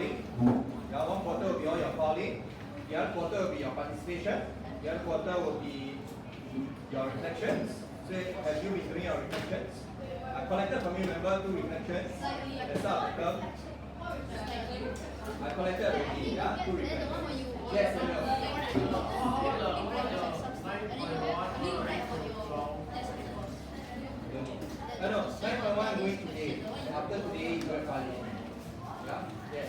filing. Yeah, one quarter will be all your filing. The other quarter will be your participation. The other quarter will be your reflections. So have you been doing your reflections? I collected from you, remember, 2 reflections at the start of the term. I collected already, yeah? 2 reflections. Yes, I know. No, 9.1 going today. After today, you are filing. Yeah? Yes.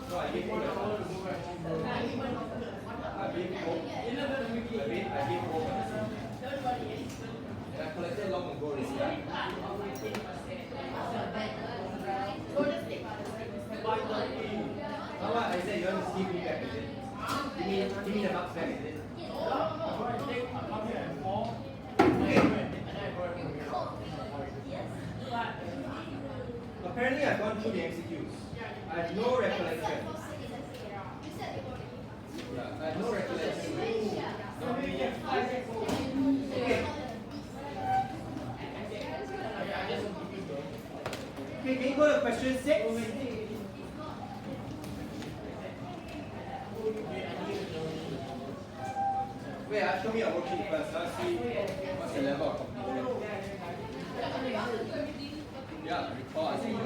No, I gave you the I gave home. And I collected long ago already. How I said you want to give me back, is it? Give me the marks back, is it? Okay. Apparently I've gone through the MCQs. I have no recollection. Yeah, I have no recollection. Okay. Okay, can you go to question 6? Wait, show me a worksheet first. Let's see what's the level of completion. Yeah, recall. I think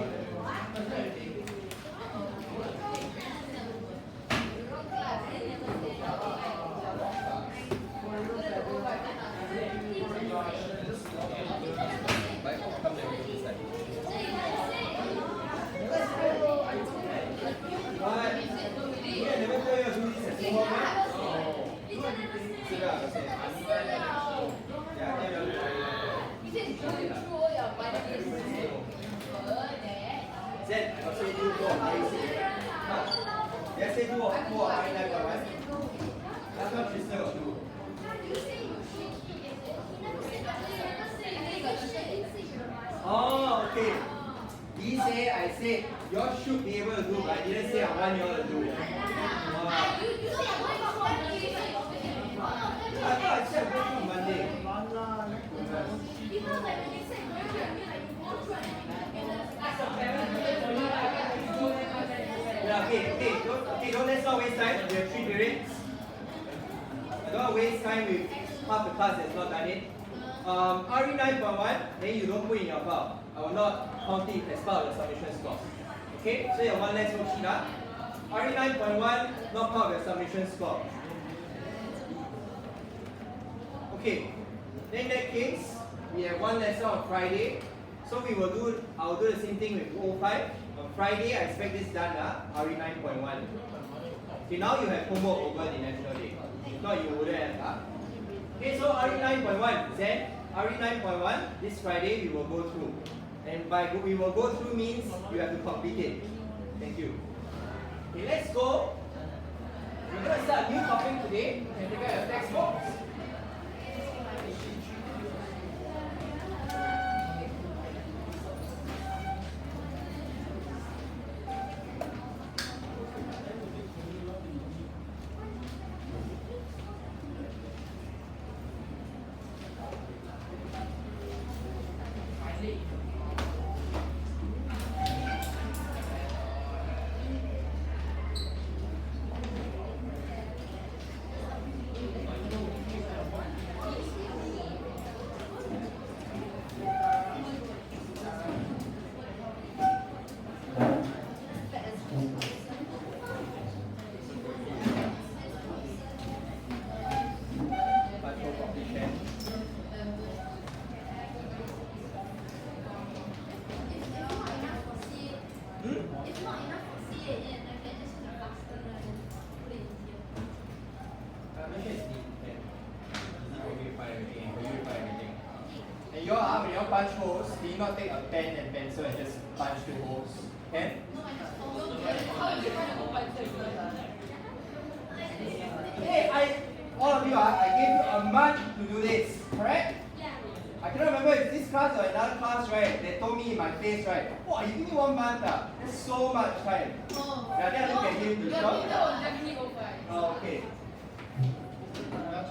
oh, okay. He say, I say, you all should be able to do, but I didn't say I want you all to do. I thought I said going on Monday. Yeah, okay, let's not waste time. We have 3 periods. I don't want to waste time with half the class that's not done it. RE 9.1, then you don't put in your file. I will not count it as part of the submission score. Okay, so your one less worksheet. RE 9.1, not part of your submission score. Okay, then in that case, we have one lesson on Friday. So I'll do the same thing with 05. On Friday, I expect this done, RE 9.1. Okay, now you have homework over the National Day. If not, you wouldn't have. Okay, so RE 9.1, then RE 9.1, this Friday we will go through. And by we will go through means you have to complete it. Thank you. Okay, let's go. We're going to start a new topic today. You can take out your textbooks. When you punch holes, do you not take a pen and pencil and just punch the holes? Can? Hey, all of you, I gave you a month to do this, correct? Yeah. I cannot remember if this class or another class, right? They told me in my face, right? Oh, you give me 1 month, that's so much time. Oh. Yeah, then I look at him to shout. Oh, okay.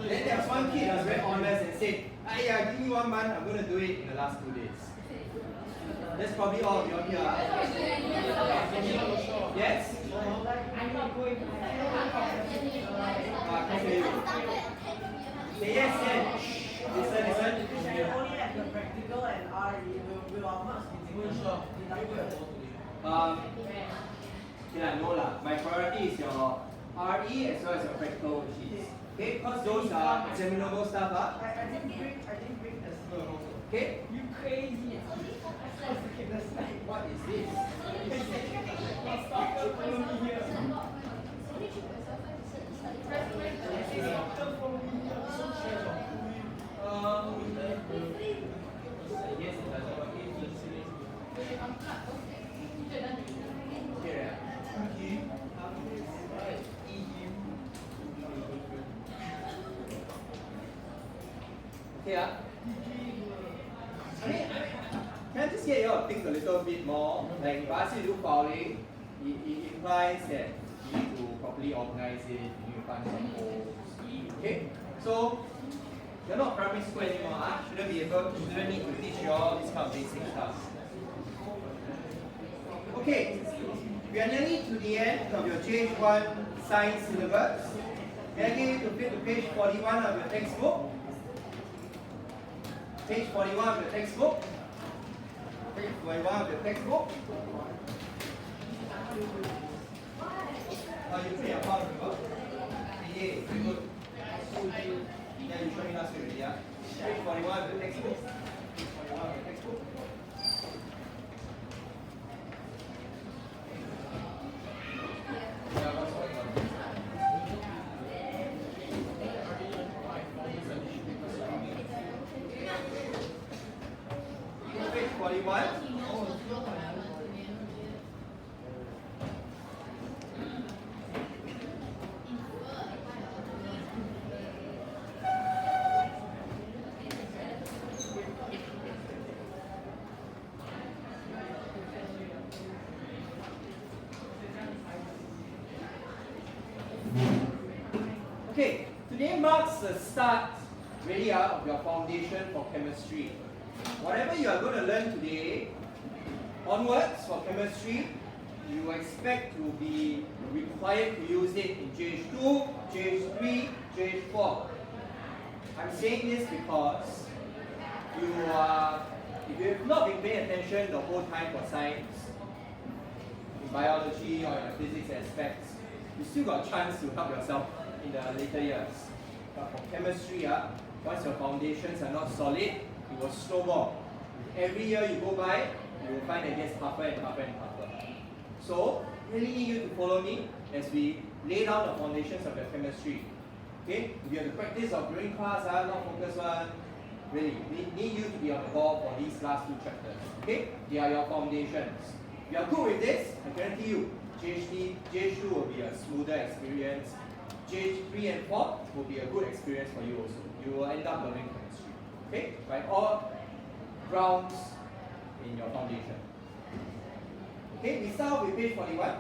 Then there was one kid who was very honest and said, yeah, give me 1 month, I'm going to do it in the last 2 days. That's probably all of you here. Yes? Say yes, then. Listen. Only at the practical and RE will our marks be deducted. No lah. My priority is your RE as well as your practical worksheets. Okay, because those are examinable stuff. I didn't bring the scale. Okay? You crazy. What is this? Yes, it does. Okay. Can I just get you all to think a little bit more? Like if I ask you to do fouling, it implies that you need to properly organize it, you need to find some holes. Okay? So you're not primary school anymore, shouldn't need to teach you all this kind of basic stuff. Okay, we are nearly to the end of your JH1 science syllabus. Can I get you to flip to page 41 of your textbook? Page 41 of your textbook. Page 41 of your textbook. You put your palm, remember? Yeah, very good. Yeah, you showed me last week already, yeah? Page 41 of your textbook. Page 41 of your textbook. Page 41. Okay, today marks the start really of your foundation for chemistry. Whatever you are going to learn today, onwards for chemistry, you expect to be required to use it in JH2, JH3, JH4. I'm saying this because if you have not been paying attention the whole time for science, in biology or in the physics aspects, you still got a chance to help yourself in the later years. But for chemistry, once your foundations are not solid, it will snowball. Every year you go by, you will find that it gets tougher and tougher and tougher. So, really need you to follow me as we lay down the foundations of your chemistry. Okay? If you have the practice of during class, not focus one, really, we need you to be on the ball for these last two chapters. Okay? They are your foundations. If you are good with this, I guarantee you, JH2 will be a smoother experience. JH3 and 4 will be a good experience for you also. You will end up learning chemistry. Okay? Right? All grounds in your foundation. Okay, we start with page 41.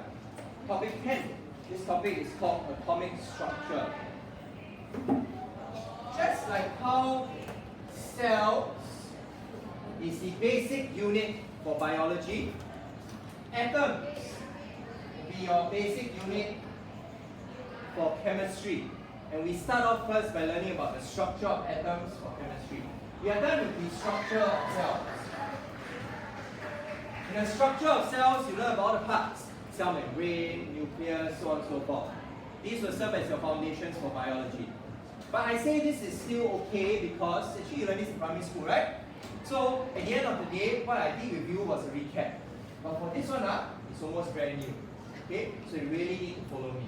Topic 10. This topic is called atomic structure. Just like how cells is the basic unit for biology, atoms will be your basic unit for chemistry. And we start off first by learning about the structure of atoms for chemistry. We are done with the structure of cells. In the structure of cells, you learn about the parts. Cell membrane, nucleus, so on and so forth. These will serve as your foundations for biology. But I say this is still okay because actually you learned this in primary school, right? So at the end of the day, what I did with you was a recap. But for this one, it's almost brand new. Okay? So you really need to follow me.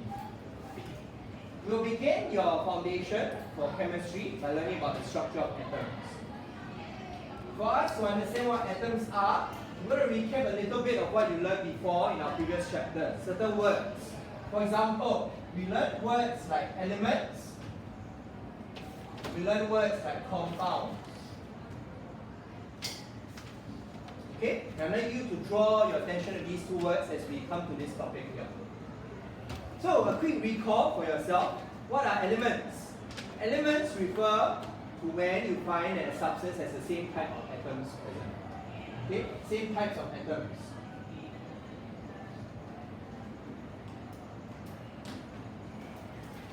We'll begin your foundation for chemistry by learning about the structure of atoms. For us to understand what atoms are, I'm going to recap a little bit of what you learned before in our previous chapter. Certain words. For example, we learned words like elements. We learned words like compounds. Okay, I'm going you to draw your attention to these two words as we come to this topic here. So, a quick recall for yourself. What are elements? Elements refer to when you find that a substance has the same type of atoms present. Okay, same types of atoms.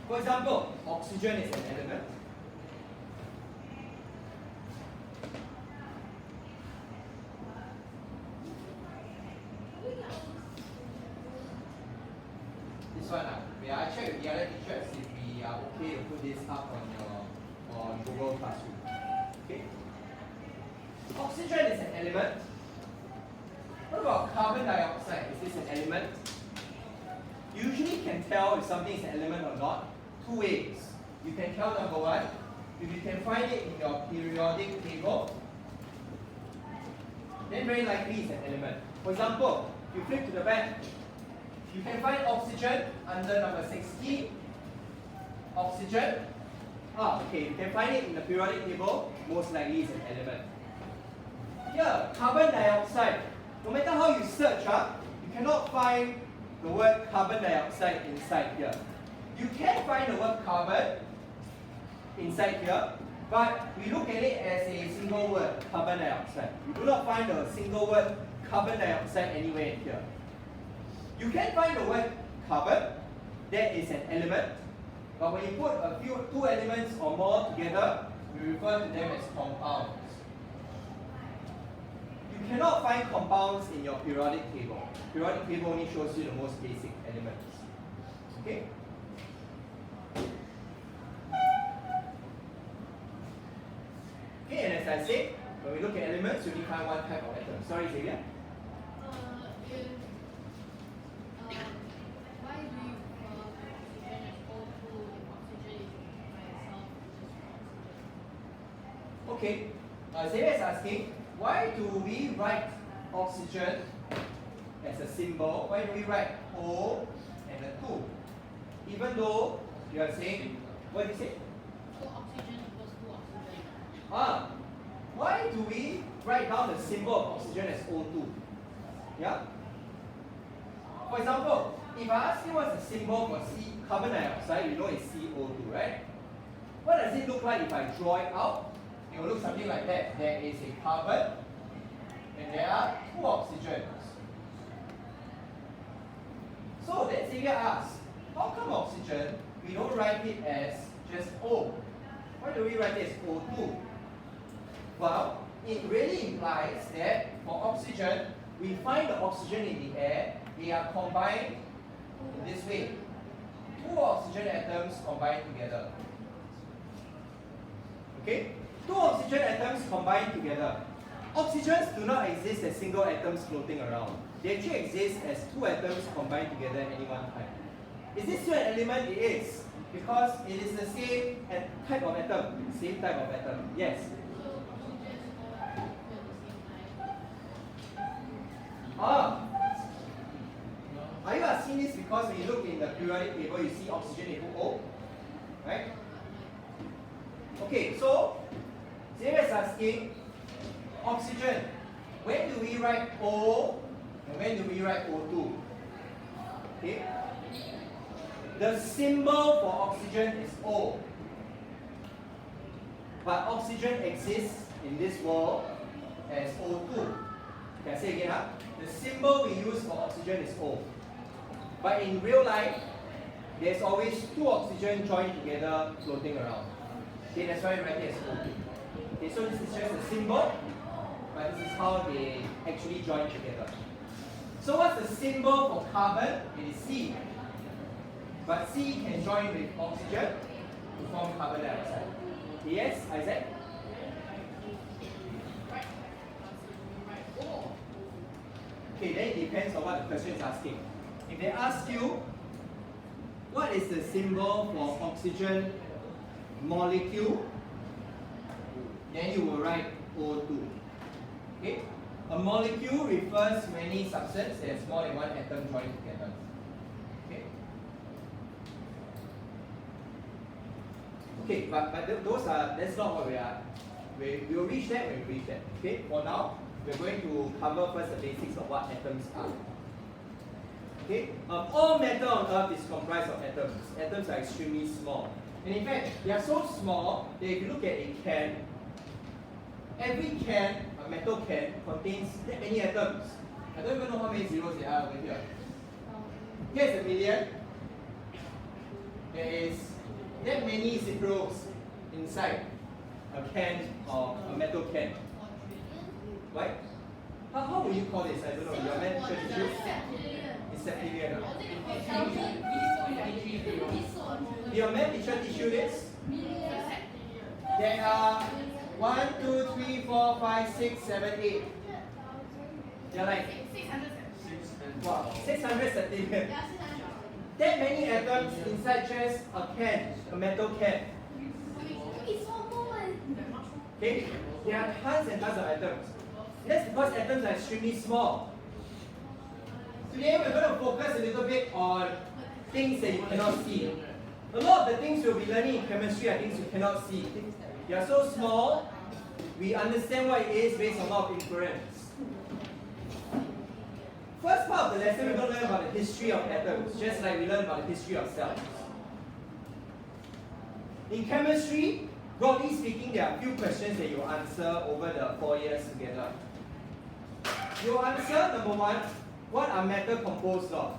For example, oxygen is an element. This one, I check with the other teachers if we are okay to put this up on your Google Classroom. Okay. Oxygen is an element. What about carbon dioxide? Is this an element? You usually can tell if something is an element or not two ways. You can tell, number one, if you can find it in your periodic table, then very likely it's an element. For example, if you flip to the back, you can find oxygen under number 60. Oxygen. Okay, you can find it in the periodic table, most likely it's an element. Here, carbon dioxide. No matter how you search, you cannot find the word carbon dioxide inside here. You can find the word carbon inside here, but we look at it as a single word, carbon dioxide. You do not find a single word carbon dioxide anywhere in here. You can find the word carbon, that is an element, but when you put two elements or more together, we refer to them as compounds. You cannot find compounds in your periodic table. Periodic table only shows you the most basic elements. Okay? Okay, and as I said, when we look at elements, we only find one type of atom. Sorry, Xavier? Why do you call oxygen as O2 if oxygen is by itself just oxygen? Okay, Xavier is asking, why do we write oxygen as a symbol? Why do we write O and a 2? Even though you are saying, what did you say? So oxygen equals to oxygen. Why do we write down the symbol of oxygen as O2? Yeah? For example, if I ask you what's the symbol for carbon dioxide, you know it's CO2, right? What does it look like if I draw it out? It will look something like that. There is a carbon, and there are two oxygens. So then Xavier asks, how come oxygen, we don't write it as just O? Why do we write it as O2? Well, it really implies that for oxygen, we find the oxygen in the air, they are combined in this way. Two oxygen atoms combined together. Okay? Two oxygen atoms combined together. Oxygens do not exist as single atoms floating around. They actually exist as two atoms combined together at any one time. Is this still an element? It is. Because it is the same type of atom. Same type of atom. Yes? So oxygen all equal at the same time. Are you asking this because when you look in the periodic table, you see oxygen equal O? Right? Okay, so Xavier is asking, oxygen, when do we write O and when do we write O2? Okay? The symbol for oxygen is O. But oxygen exists in this world as O2. Can I say again? The symbol we use for oxygen is O. But in real life, there's always two oxygen joined together floating around. Okay, that's why we write it as O2. Okay, so this is just a symbol, but this is how they actually join together. So what's the symbol for carbon? It is C. But C can join with oxygen to form carbon dioxide. Yes, Isaac? Okay, then it depends on what the question is asking. If they ask you, what is the symbol for oxygen molecule? Then you will write O2. Okay? A molecule refers to any substance that has more than one atom joined together. Okay? Okay, but that's not what we are. We will reach that when we reach that. Okay? For now, we're going to cover first the basics of what atoms are. Okay? All matter on Earth is comprised of atoms. Atoms are extremely small. And in fact, they are so small that if you look at a can, every can, a metal can contains that many atoms. I don't even know how many zeros there are over here. Here's a million. There is that many zeros inside a can or a metal can. Right? How would you call this? I don't know. Your math teacher teach you? It's septillion. Your math teacher teach you this? There are 1, 2, 3, 4, 5, 6, 7, 8. They're like 600 septillion. That many atoms inside just a can, a metal can. Okay? There are tons and tons of atoms. That's because atoms are extremely small. Today we're going to focus a little bit on things that you cannot see. A lot of the things we'll be learning in chemistry are things you cannot see. They are so small, we understand what it is based on a lot of inference. First part of the lesson, we're going to learn about the history of atoms, just like we learned about the history of cells. In chemistry, broadly speaking, there are a few questions that you will answer over the 4 years together. You will answer, number one, what are matter composed of?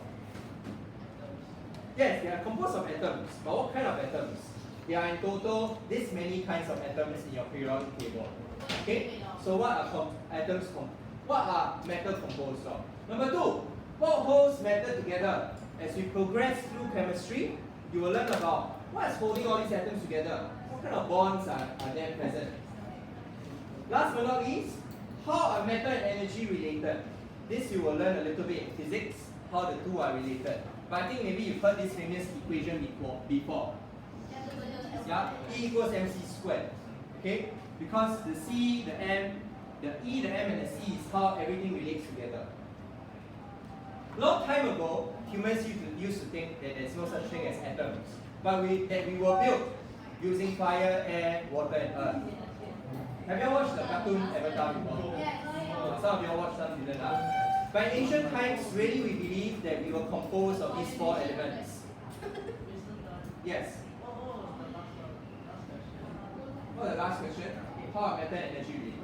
Yes, they are composed of atoms, but what kind of atoms? There are in total this many kinds of atoms in your periodic table. Okay, so what are what are matter composed of? Number two, what holds matter together? As we progress through chemistry, you will learn about what is holding all these atoms together. What kind of bonds are there present? Last but not least, how are matter and energy related? This you will learn a little bit in physics, how the two are related. But I think maybe you've heard this famous equation before. Yeah, E equals mc squared. Okay? Because the C, the M, the E, the M, and the C is how everything relates together. Long time ago, humans used to think that there's no such thing as atoms, but that we were built using fire, air, water, and earth. Have you ever watched the cartoon Avatar before? Some of you all watched, some didn't. But in ancient times, really we believe that we were composed of these 4 elements. Yes? What was the last question? How are matter and energy related?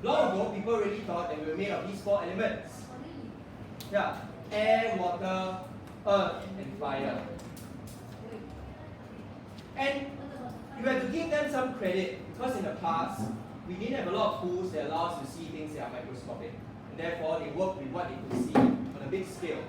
Long ago, people really thought that we were made of these 4 elements. Yeah, air, water, earth, and fire. And you have to give them some credit because in the past, we didn't have a lot of tools that allow us to see things that are microscopic. And therefore, they worked with what they could see on a big scale.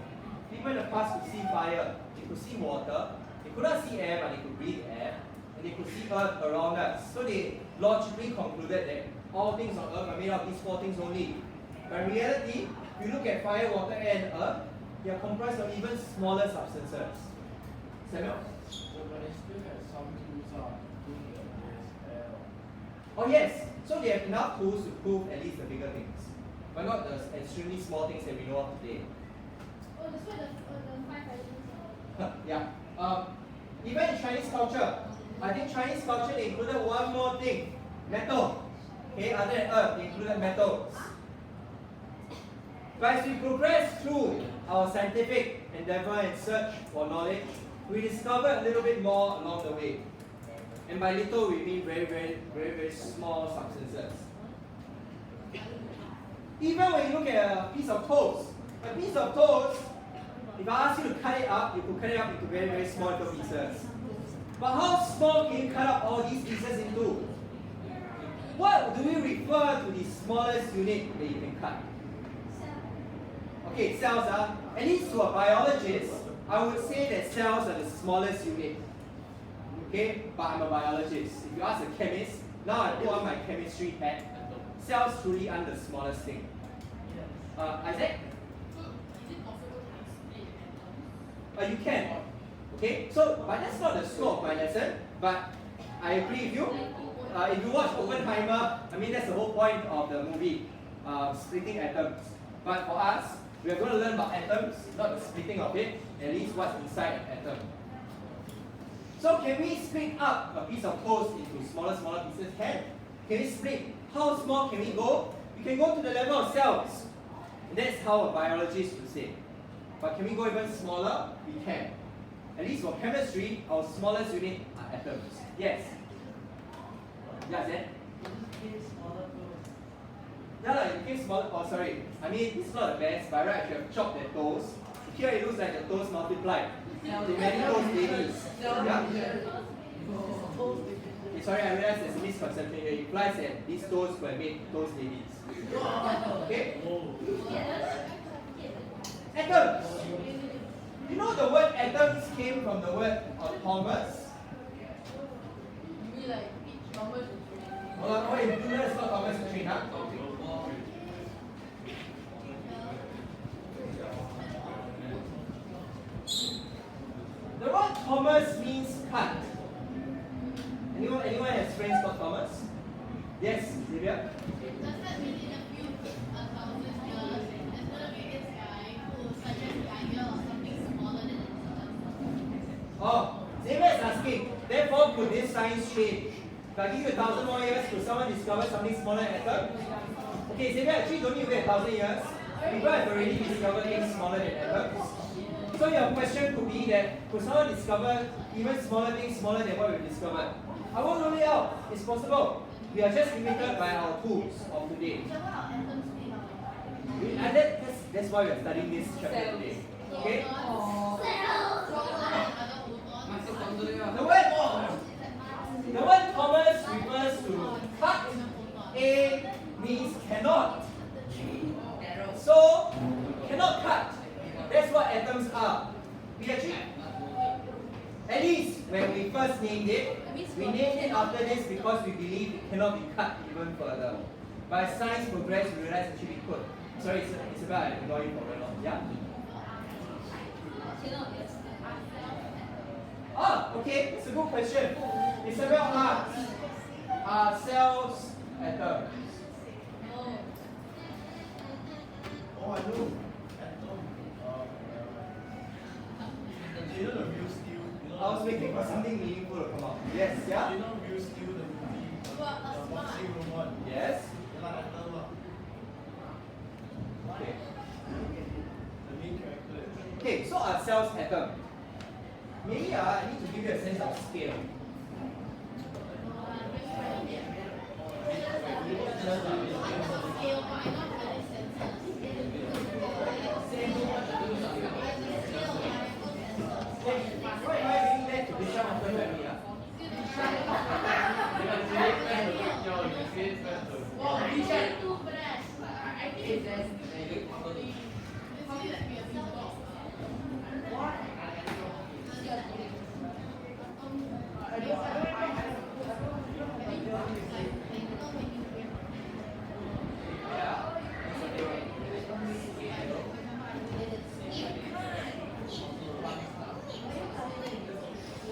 People in the past could see fire, they could see water, they could not see air, but they could breathe air, and they could see earth around us. So they logically concluded that all things on earth are made of these 4 things only. But in reality, if you look at fire, water, air, and earth, they are comprised of even smaller substances. Samuel? But they still have some tools to prove that there's air. Oh yes, so they have enough tools to prove at least the bigger things, but not the extremely small things that we know of today. Oh, that's why the 5 Yeah. Even in Chinese culture, I think Chinese culture they included one more thing, metal. Okay, other than earth, they included metals. But as we progress through our scientific endeavor and search for knowledge, we discover a little bit more along the way. And by little, we mean very, very, very, very small substances. Even when you look at a piece of toast, if I ask you to cut it up, you could cut it up into very, very small little pieces. But how small can you cut up all these pieces into? What do we refer to the smallest unit that you can cut? Okay, cells are, at least to a biologist, I would say that cells are the smallest unit. Okay, but I'm a biologist. If you ask a chemist, now I put on my chemistry hat, cells truly are the smallest thing. Isaac? You can. Okay, so, but that's not the scope of my lesson, but I agree with you. If you watch Oppenheimer, I mean that's the whole point of the movie, splitting atoms. But for us, we are going to learn about atoms, not the splitting of it, at least what's inside an atom. So can we split up a piece of toast into smaller pieces? Can we split? How small can we go? We can go to the level of cells. And that's how a biologist would say. But can we go even smaller? We can. At least for chemistry, our smallest unit are atoms. Yes? Yeah, Zen? became smaller too. Yeah, like it became smaller. Oh, sorry. I mean, this is not the best, but right, I should have chopped the toes. Here it looks like the toes multiplied to many toes babies. Yeah? Okay, sorry, I realized there's a misconception here. It implies that these toes were made toes babies. Okay? Atoms. You know the word atoms came from the word atomus? You mean like Thomas? Oh, you do that, it's not Thomas the Train, huh? The word Thomas means cut. Anyone has friends called Thomas? Yes, Sylvia? Does that mean in a few 1,000 years, there's gonna be this guy who suggests the idea of something smaller than atoms? Oh, Xavier is asking, therefore could this science change? If I give you 1,000 more years, could someone discover something smaller than atom? Okay, Xavier, actually don't need to wait 1,000 years. People have already discovered things smaller than atoms. So your question could be that, could someone discover even smaller things smaller than what we've discovered? I won't rule it out. It's possible. We are just limited by our tools of today. So what are atoms made of? And that's why we are studying this chapter today. Okay? The word Thomas refers to cut. A means cannot. So, cannot cut. That's what atoms are. We actually, at least when we first named it, we named it after this because we believe it cannot be cut even further. But as science progressed, we realized actually we could. Sorry, Isabel, I ignore you for very long. Yeah? Ah, okay, it's a good question. Isabel asks, are cells atoms? Oh, I know. You know the real steel? I was waiting for something meaningful to come out. Yes, yeah? You know real steel, the movie, the boxing robot? Yes? Yeah, like atom lah. Okay. The main character. Okay, so are cells atoms? Maybe I need to give you a sense of scale. Why am I being led to Bishop after family?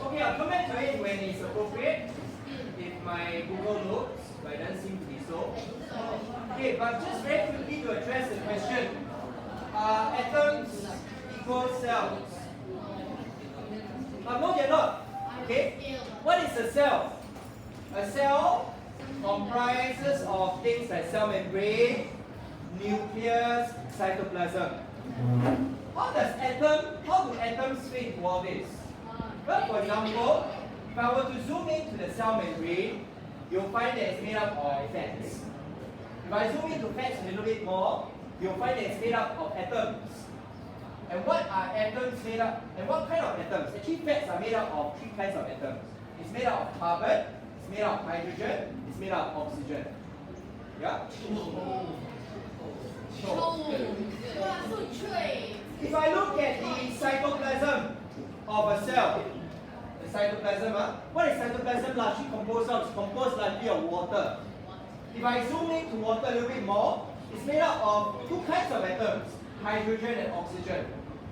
Okay, I'll come back to it when it's appropriate. If my Google Notes, but it doesn't seem to be so. Okay, but just very quickly to address the question, atoms equal cells? No, they're not. Okay, what is a cell? A cell comprises of things like cell membrane, nucleus, cytoplasm. How do atoms fit into all this? Well, for example, if I were to zoom into the cell membrane, you'll find that it's made up of fats. If I zoom into fats a little bit more, you'll find that it's made up of atoms. And what are atoms made up? And what kind of atoms? Actually, fats are made up of three kinds of atoms. It's made up of carbon, it's made up of hydrogen, it's made up of oxygen. Yeah? If I look at the cytoplasm of a cell, the cytoplasm, what is cytoplasm largely composed of? It's composed largely of water. If I zoom into water a little bit more, it's made up of two kinds of atoms, hydrogen and oxygen.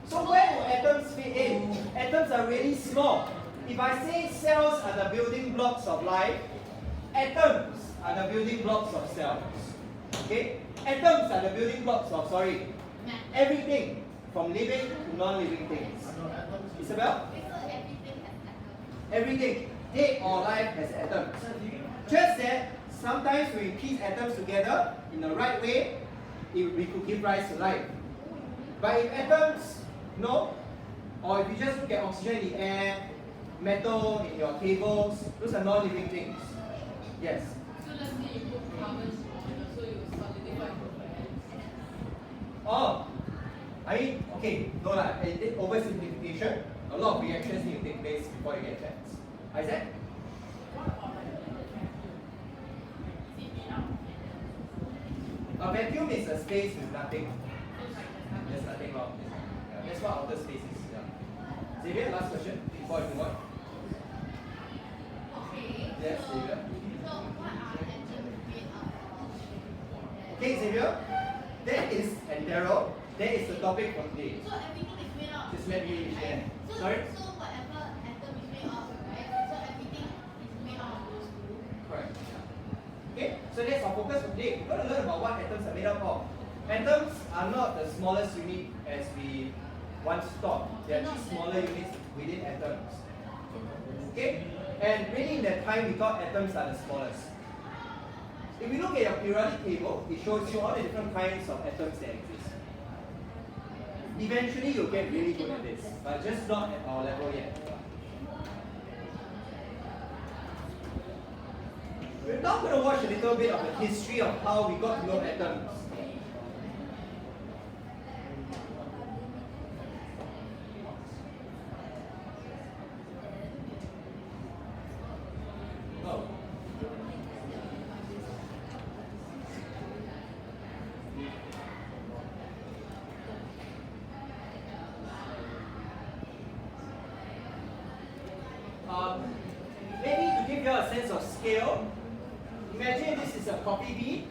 So where do atoms fit in? Atoms are really small. If I say cells are the building blocks of life, atoms are the building blocks of cells. Okay? Atoms are the building blocks of, everything from living to non-living things. Isabel? Everything, dead or alive, has atoms. Just that sometimes when we piece atoms together in the right way, we could give rise to life. But if atoms, or if you just look at oxygen in the air, metal in your cables, those are non-living things. Yes? So let's say you put Okay, no lah, oversimplification. A lot of reactions need to take place before you get jets. Isaac? A vacuum is a space with nothing. There's nothing wrong. Yeah, that's what outer space is. Yeah. Xavier, last question before you move on. Okay. Yes, Xavier. So what are atoms made of? Okay, Xavier. That is, and Daryl, that is the topic for today. So everything is made of. Just let me share. So, Sorry? So whatever atom is made of, right? So everything is made of those two. Correct. Okay, so that's our focus for today. We're going to learn about what atoms are made up of. Atoms are not the smallest unit as we once thought. They are actually smaller units within atoms. Okay? And really in that time we thought atoms are the smallest. If we look at your periodic table, it shows you all the different kinds of atoms that exist. Eventually you'll get really good at this, but just not at our level yet. We're now going to watch a little bit of the history of how we got to know atoms. Oh. Maybe to give you a sense of scale, imagine this is a coffee bean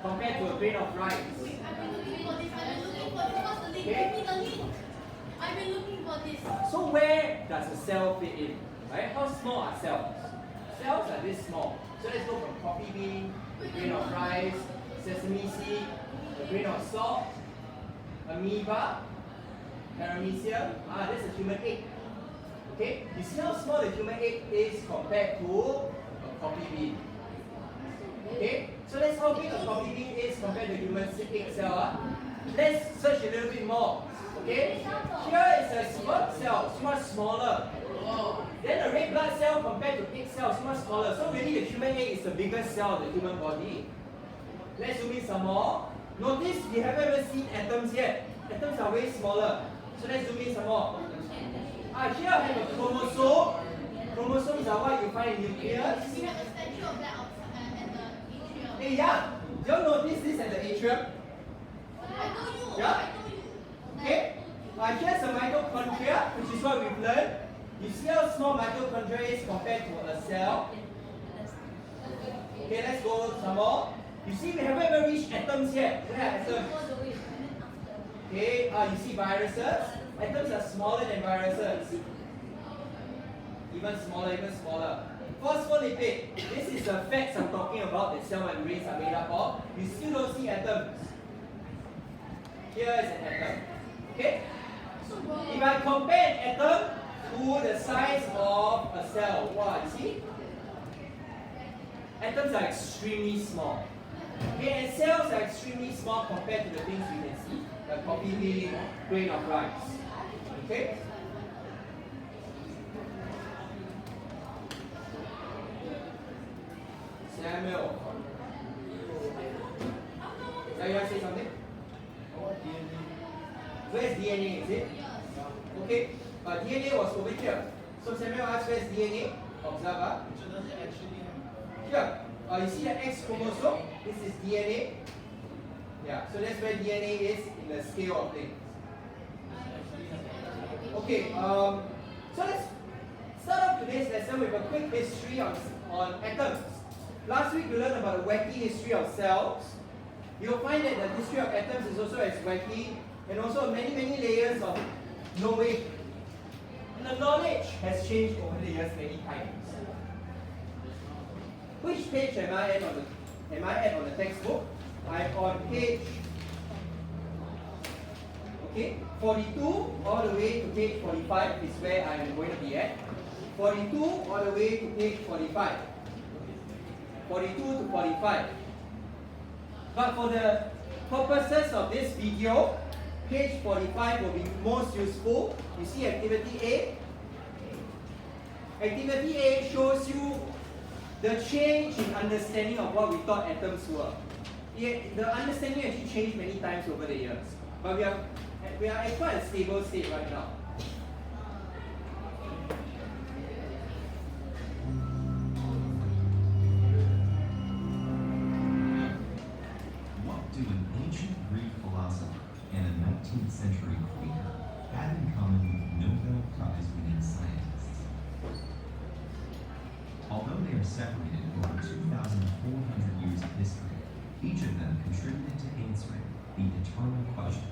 compared to a grain of rice. I've been looking for this. I've been looking for this. What's the link? Okay. Give me the link. I've been looking for this. So where does a cell fit in? Right? How small are cells? Cells are this small. So let's go from coffee bean, grain of rice, sesame seed, a grain of salt, amoeba, paramecium. That's a human egg. Okay? You see how small the human egg is compared to a coffee bean. Okay? So that's how big a coffee bean is compared to human egg cell. Let's search a little bit more. Okay? Here is a sperm cell, it's much smaller. Then a red blood cell compared to egg cell is much smaller. So really the human egg is the biggest cell of the human body. Let's zoom in some more. Notice we haven't even seen atoms yet. Atoms are way smaller. So let's zoom in some more. Here I have a chromosome. Chromosomes are what you find in nucleus. We have a statue of that at the atrium. Hey, yeah. Do you notice this at the atrium? I told you. Yeah? I told you. Okay. Here's a mitochondria, which is what we've learned. You see how small mitochondria is compared to a cell. Okay, let's go some more. You see, we haven't even reached atoms yet. Where are atoms? Okay, you see viruses. Atoms are smaller than viruses. Even smaller, even smaller. Phospholipid. This is the fats I'm talking about that cell membranes are made up of. You still don't see atoms. Here is an atom. Okay? If I compare an atom to the size of a cell, wow, you see? Atoms are extremely small. Okay, and cells are extremely small compared to the things we can see, like coffee bean, grain of rice. Okay? Samuel. Yeah, you want to say something? Where's DNA? Is it? Okay. DNA was over here. So Samuel asked, where's DNA? Observe. Here. You see the X chromosome? This is DNA. Yeah, so that's where DNA is in the scale of things. Okay, so let's start off today's lesson with a quick history on atoms. Last week we learned about the wacky history of cells. You'll find that the history of atoms is also as wacky and also many layers of knowing. And the knowledge has changed over the years many times. Which page am I at on the textbook? I'm on page 42 all the way to page 45 is where I'm going to be at. 42 all the way to page 45. 42 to 45. But for the purposes of this video, page 45 will be most useful. You see activity A. Activity A shows you the change in understanding of what we thought atoms were. The understanding actually changed many times over the years. But we are we are at quite a stable state right now. What do an ancient Greek philosopher and a 19th century Quaker have in common with Nobel Prize winning scientists? Although they are separated over 2,400 years of history, each of them contributed to answering the eternal question: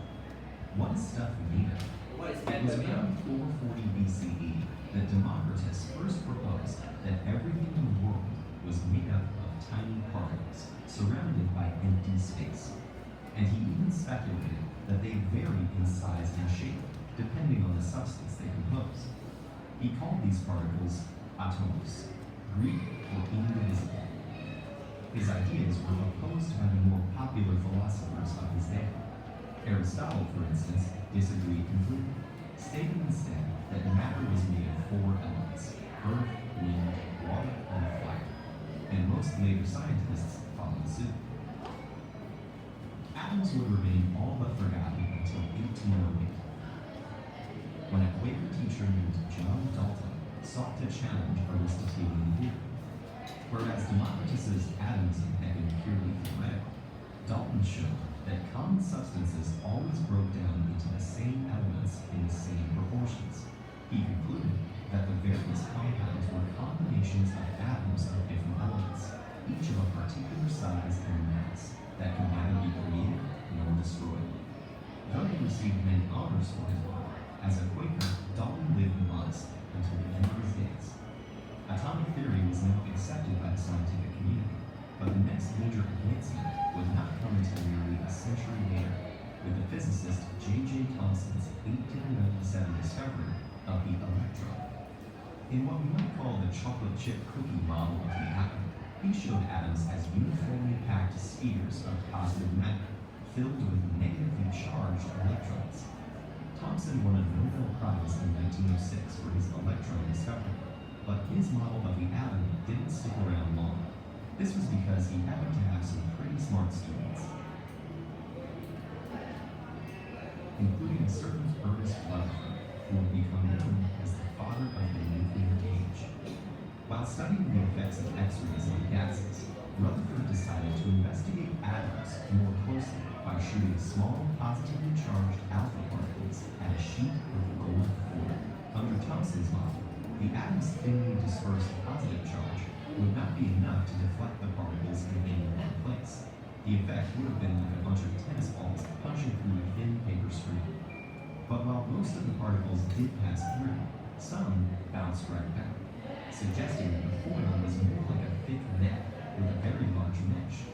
what is stuff made of? What is It was matter made of? around 440 BCE that Democritus first proposed that everything in the world was made up of tiny particles surrounded by empty space. And he even speculated that they vary in size and shape depending on the substance they compose. He called these particles atomos, Greek for indivisible. His ideas were opposed by the more popular philosophers of his day. Aristotle, for instance, disagreed completely, stating instead that matter was made of 4 elements: earth, wind, water, and fire. And most later scientists followed suit. Atoms would remain all but forgotten until 1808, when a Quaker teacher named John Dalton sought to challenge Aristotelian theory. Whereas Democritus's atomism had been purely theoretical, Dalton showed that common substances always broke down into the same elements in the same proportions. He concluded that the various compounds were combinations of atoms of different elements, each of a particular size and mass, that could neither be created nor destroyed. Though he received many honors for his work, as a Quaker, Dalton lived modest until the end of his days. Atomic theory was now accepted by the scientific community, but the next major advancement would not come until nearly a century later, with the physicist J.J. Thomson's 1897 discovery of the electron. In what we might call the chocolate chip cookie model of the atom, he showed atoms as uniformly packed spheres of positive matter, filled with negatively charged electrons. Thomson won a Nobel Prize in 1906 for his electron discovery, but his model of the atom didn't stick around long. This was because he happened to have some pretty smart students, including a certain Ernest Rutherford, who would become known as the father of the nuclear age. While studying the effects of X-rays on gases, Rutherford decided to investigate atoms more closely by shooting small, positively charged alpha particles at a sheet of gold foil. Under Thomson's model, the atom's thinly dispersed positive charge would not be enough to deflect the particles in any one place. The effect would have been like a bunch of tennis balls punching through a thin paper screen. But while most of the particles did pass through, some bounced right back, suggesting that the foil was more like a thick net with a very large mesh.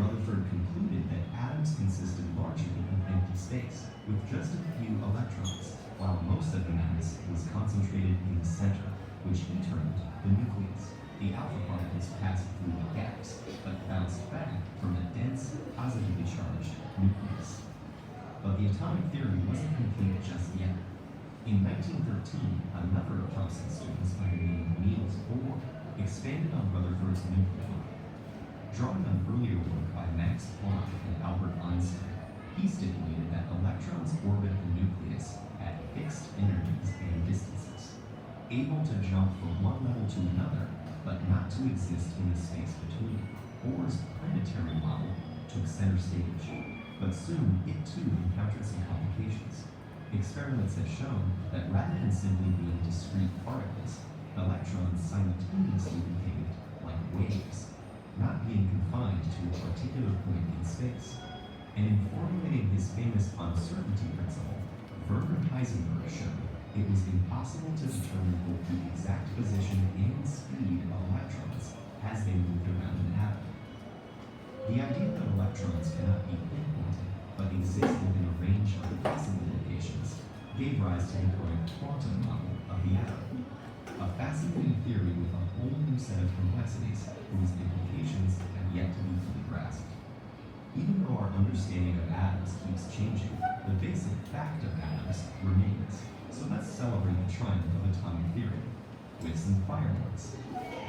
Rutherford concluded that atoms consisted largely of empty space, with just a few electrons, while most of the mass was concentrated in the center, which he termed the nucleus. The alpha particles passed through the gaps, but bounced back from a dense, positively charged nucleus. But the atomic theory wasn't complete just yet. In 1913, another of Thomson's students by the name of Niels Bohr expanded on Rutherford's nuclear model. Drawing on earlier work by Max Planck and Albert Einstein, he stipulated that electrons orbit the nucleus at fixed energies and distances, able to jump from one level to another, but not to exist in the space between. Bohr's planetary model took center stage, but soon it too encountered some complications. Experiments have shown that rather than simply being discrete particles, electrons simultaneously behaved like waves, not being confined to a particular point in space. And in formulating his famous uncertainty principle, Werner Heisenberg showed it was impossible to determine both the exact position and speed of electrons as they moved around an atom. The idea that electrons cannot be pinpointed, but exist within a range of possible locations, gave rise to the current quantum model of the atom, a fascinating theory with a whole new set of complexities whose implications have yet to be fully grasped. Even though our understanding of atoms keeps changing, the basic fact of atoms remains. So let's celebrate the triumph of atomic theory with some fireworks.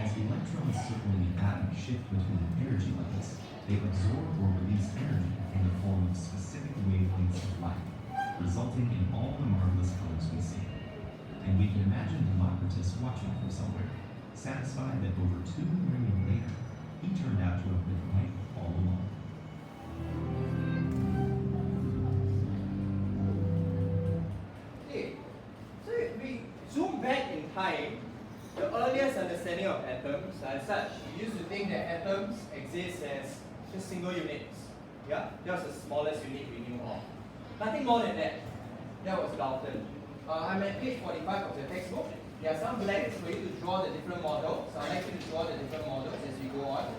As electrons circling an atom shift between energy levels, they absorb or release energy in the form of specific wavelengths of light. resulting in all the marvelous colors we see. And we can imagine Democritus watching from somewhere, satisfied that over 2 million later, he turned out to have been right all along. Okay, so if we zoom back in time, the earliest understanding of atoms as such, we used to think that atoms exist as just single units. Yeah, that was the smallest unit we knew of. Nothing more than that. That was Dalton. I'm at page 45 of the textbook. There are some blanks for you to draw the different models. So I'd like you to draw the different models as we go on.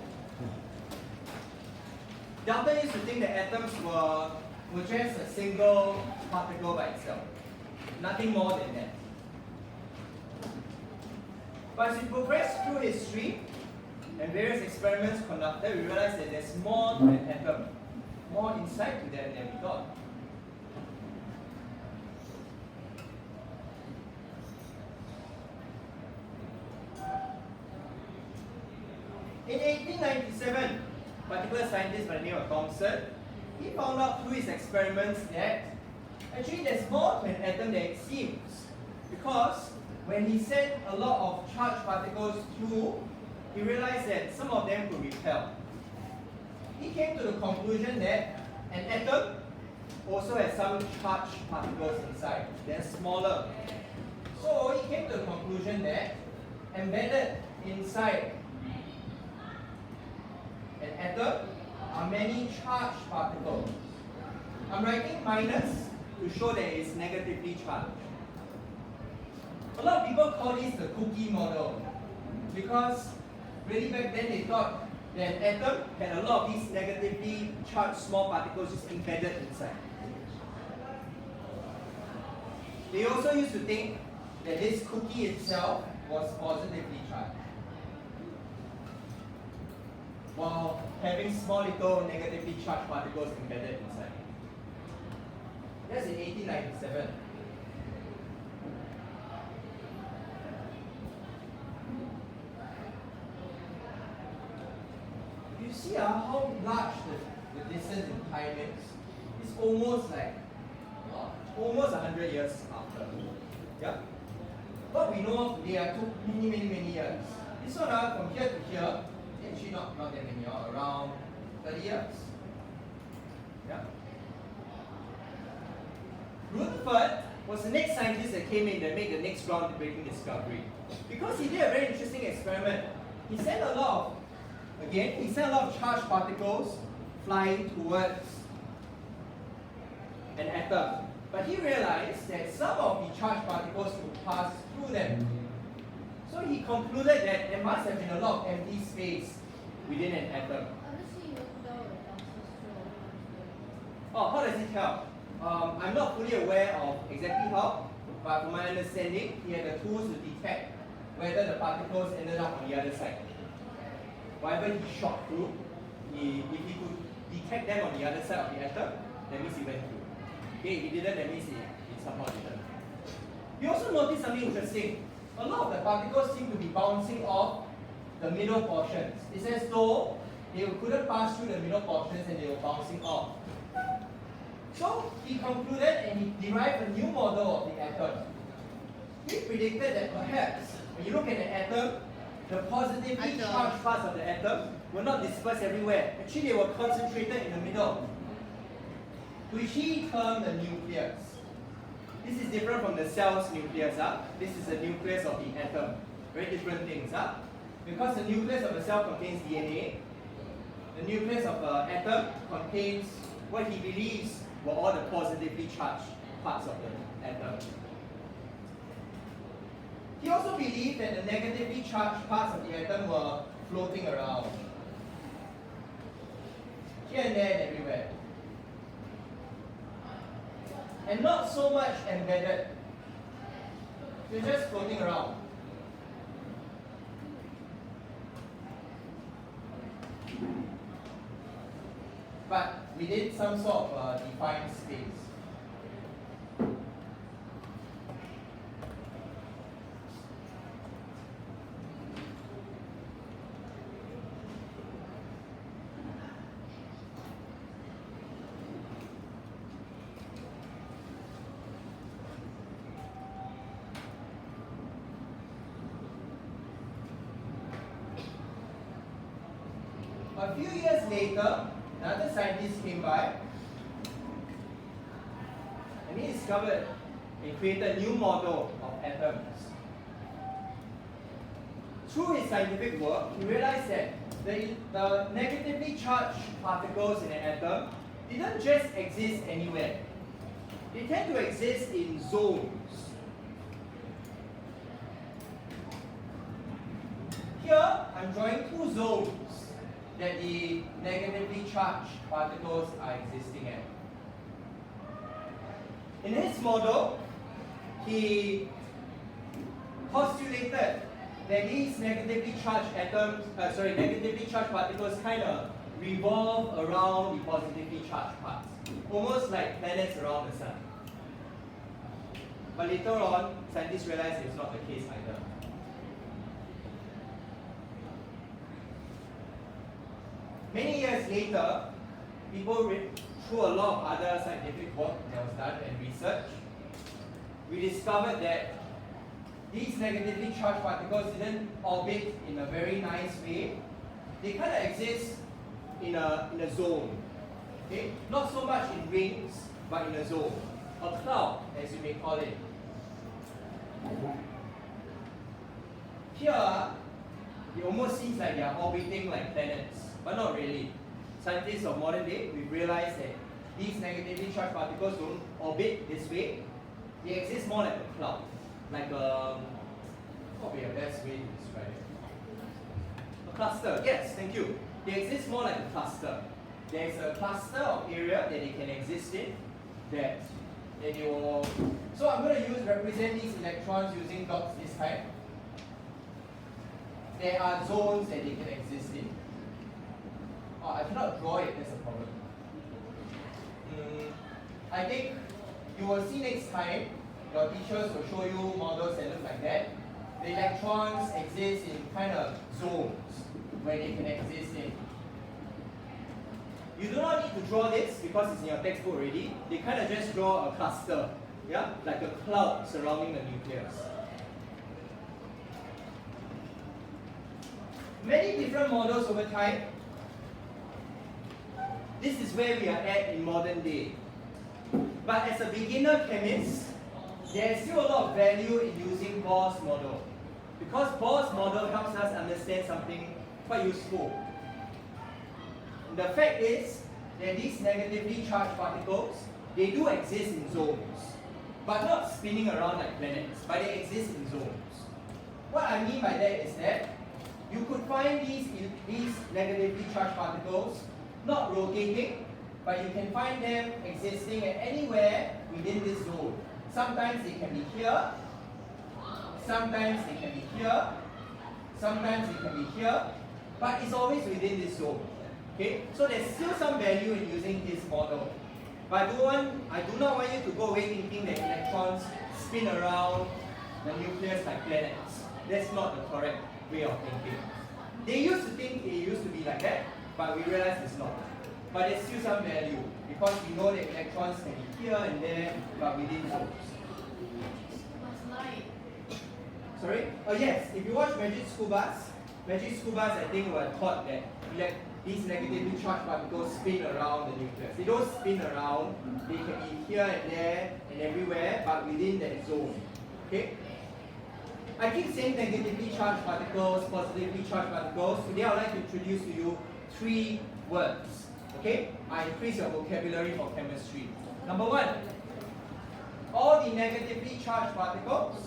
Dalton used to think that atoms were just a single particle by itself. Nothing more than that. But as we progress through history and various experiments conducted, we realize that there's more to an atom, more insight to that than we thought. In 1897, a particular scientist by the name of Thomson, he found out through his experiments that actually there's more to an atom than it seems. Because when he sent a lot of charged particles through, he realized that some of them could repel. He came to the conclusion that an atom also has some charged particles inside. They're smaller. So he came to the conclusion that embedded inside an atom are many charged particles. I'm writing minus to show that it's negatively charged. A lot of people call this the cookie model because really back then they thought that an atom had a lot of these negatively charged small particles just embedded inside. They also used to think that this cookie itself was positively charged, while having small little negatively charged particles embedded inside. That's in 1897. You see how large the distance in time is? It's almost like, almost 100 years after. Yeah? What we know of today took many years. This one from here to here, actually not that many, around 30 years. Yeah? Rutherford was the next scientist that came in that made the next groundbreaking discovery. Because he did a very interesting experiment. He sent a lot of charged particles flying towards an atom. But he realized that some of the charged particles would pass through them. So he concluded that there must have been a lot of empty space within an atom. Oh, how does it tell? I'm not fully aware of exactly how, but from my understanding, he had the tools to detect whether the particles ended up on the other side. Whatever he shot through, if he could detect them on the other side of the atom, that means he went through. Okay, if he didn't, that means he somehow didn't. He also noticed something interesting. A lot of the particles seem to be bouncing off the middle portions. It's as though they couldn't pass through the middle portions and they were bouncing off. So he concluded and he derived a new model of the atom. He predicted that perhaps when you look at an atom, the positively charged parts of the atom were not dispersed everywhere. Actually, they were concentrated in the middle, which he termed the nucleus. This is different from the cell's nucleus. This is the nucleus of the atom. Very different things. Because the nucleus of the cell contains DNA, the nucleus of the atom contains what he believes were all the positively charged parts of the atom. He also believed that the negatively charged parts of the atom were floating around, here and there and everywhere, and not so much embedded. They're just floating around. But within some sort of defined space. a few years later, another scientist came by and he discovered and created a new model of atoms. Through his scientific work, he realized that the negatively charged particles in an atom didn't just exist anywhere. They tend to exist in zones. Here, I'm drawing two zones that the negatively charged particles are existing at. In his model, he postulated that these negatively charged negatively charged particles kind of revolve around the positively charged parts, almost like planets around the sun. But later on, scientists realized it's not the case either. Many years later, people through a lot of other scientific work that was done and research, we discovered that these negatively charged particles didn't orbit in a very nice way. They kind of exist in a zone. Okay? Not so much in rings, but in a zone. A cloud, as you may call it. Here, it almost seems like they are orbiting like planets, but not really. Scientists of modern day, we've realized that these negatively charged particles don't orbit this way. They exist more like a cloud. Like what would be the best way to describe it? A cluster, yes, thank you. They exist more like a cluster. There's a cluster of area that they can exist in that they will. So I'm going to represent these electrons using dots this time. There are zones that they can exist in. Oh, I cannot draw it, that's a problem. I think you will see next time, your teachers will show you models that look like that. The electrons exist in kind of zones where they can exist in. You do not need to draw this because it's in your textbook already. They kind of just draw a cluster, yeah, like a cloud surrounding the nucleus. Many different models over time. This is where we are at in modern day. But as a beginner chemist, there is still a lot of value in using Bohr's model. Because Bohr's model helps us understand something quite useful. The fact is that these negatively charged particles, they do exist in zones, but not spinning around like planets, but they exist in zones. What I mean by that is that you could find these negatively charged particles not rotating, but you can find them existing at anywhere within this zone. Sometimes they can be here, sometimes they can be here, sometimes they can be here, but it's always within this zone. Okay? So there's still some value in using this model. But I do not want you to go away thinking that electrons spin around the nucleus like planets. That's not the correct way of thinking. They used to think it used to be like that, but we realize it's not. But there's still some value because we know that electrons can be here and there, but within zones. Sorry? Oh yes, if you watch Magic School Bus, I think were taught that these negatively charged particles spin around the nucleus. They don't spin around, they can be here and there and everywhere, but within that zone. Okay? I keep saying negatively charged particles, positively charged particles. Today I would like to introduce to you 3 words. Okay? I increase your vocabulary for chemistry. Number 1, all the negatively charged particles,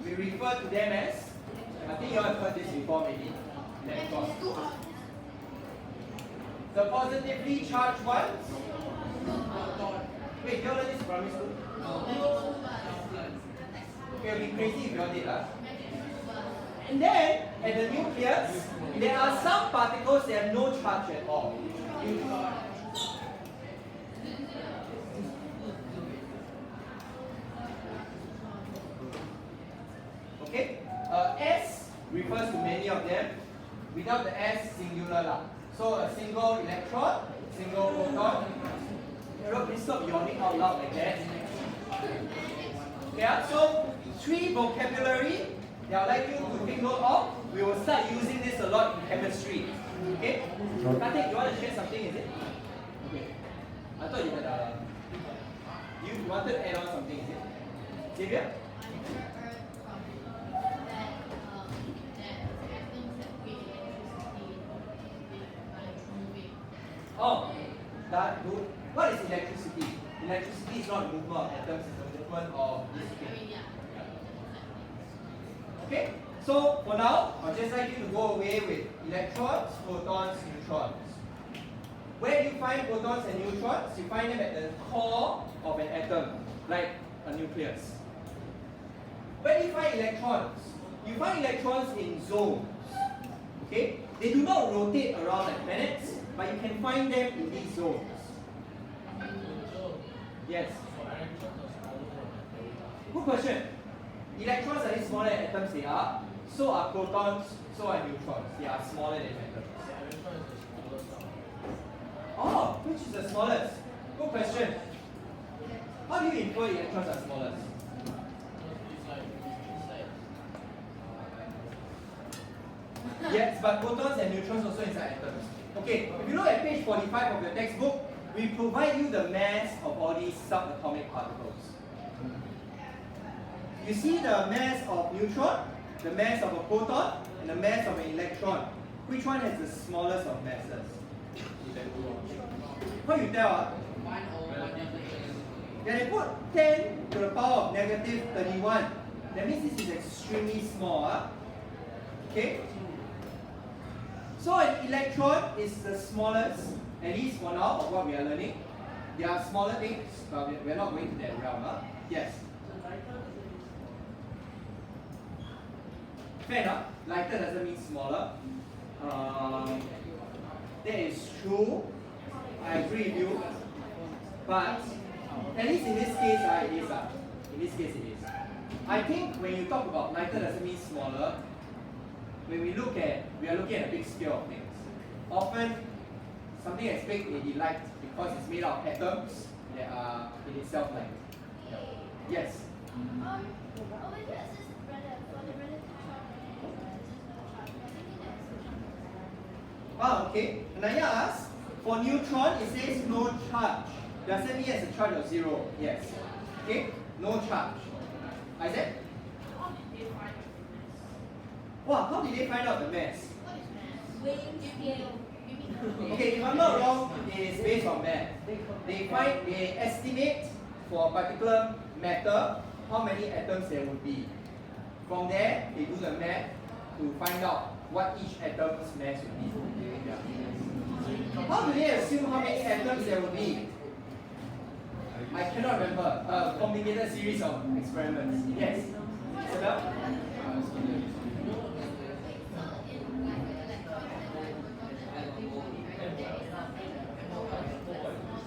we refer to them as, I think you all have heard this before maybe, electrons. The positively charged ones, wait, you all learn this in primary school? Okay, it'll be crazy if you all did. And then, at the nucleus, there are some particles that have no charge at all. Okay? S refers to many of them. Without the S, singular lah. So a single electron, single proton. Please stop yawning out loud like that. Yeah, so 3 vocabulary that I'd like you to take note of. We will start using this a lot in chemistry. Karthik, you want to share something, is it? Okay. I thought you had you wanted to add on something, is it? Xavier? Oh, what is electricity? Electricity is not movement of atoms, it's a movement of this thing. Okay, so for now, I'll just like you to go away with electrons, protons, neutrons. Where do you find protons and neutrons? You find them at the core of an atom, like a nucleus. Where do you find electrons? You find electrons in zones. Okay, they do not rotate around like planets, but you can find them in these zones. Yes. Good question. Electrons are these smaller than atoms they are. So are protons, so are neutrons. They are smaller than atoms. Oh, which is the smallest? Good question. How do you infer electrons are smallest? Yes, but protons and neutrons also inside atoms. Okay, if you look at page 45 of your textbook, we provide you the mass of all these subatomic particles. You see the mass of neutron, the mass of a proton, and the mass of an electron. Which one has the smallest of masses? How you tell? When I put 10 to the power of negative 31, that means this is extremely small. Okay? So an electron is the smallest, at least for now, of what we are learning. There are smaller things, but we are not going to that realm. Yes? Fair enough. Lighter doesn't mean smaller. That is true. I agree with you. But at least in this case, it is. In this case, it is. I think when you talk about lighter doesn't mean smaller, when we are looking at a big scale of things. Often, something that's big may be light because it's made out of atoms that are in itself light. Yes? Over here it says for the relative charge. Okay. Naya asks, for neutron, it says no charge. Does that mean it has a charge of 0? Yes. Okay? No charge. Isaac? Wow, how did they find out the mass? Weighing scale. Okay, if I'm not wrong, it is based on math. They estimate for a particular matter how many atoms there would be. From there, they do the math to find out what each atom's mass would be. How do they assume how many atoms there would be? I cannot remember. A complicated series of experiments. Yes? Isabel?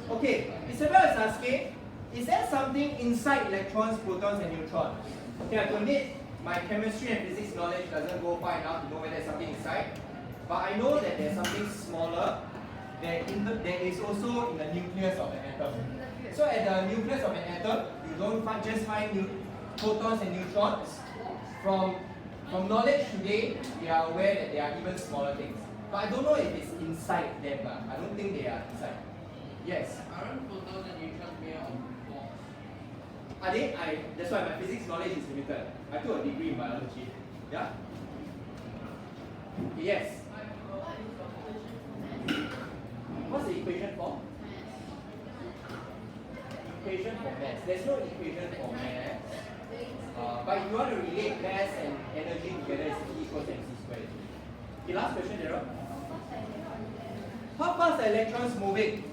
Okay, Isabel is asking, is there something inside electrons, protons, and neutrons? Okay, I have to admit, my chemistry and physics knowledge doesn't go far enough to know whether there's something inside. But I know that there's something smaller that is also in the nucleus of an atom. So at the nucleus of an atom, you don't just find protons and neutrons. From knowledge today, we are aware that there are even smaller things. But I don't know if it's inside them. I don't think they are inside. Yes? Aren't protons and neutrons made of quarks? Are they? That's why my physics knowledge is limited. I took a degree in biology. Yeah? Yes? What's the equation for? Equation for mass. There's no equation for mass. But if you want to relate mass and energy together, it's E equals mc squared. Okay, last question, Daryl. How fast are electrons moving?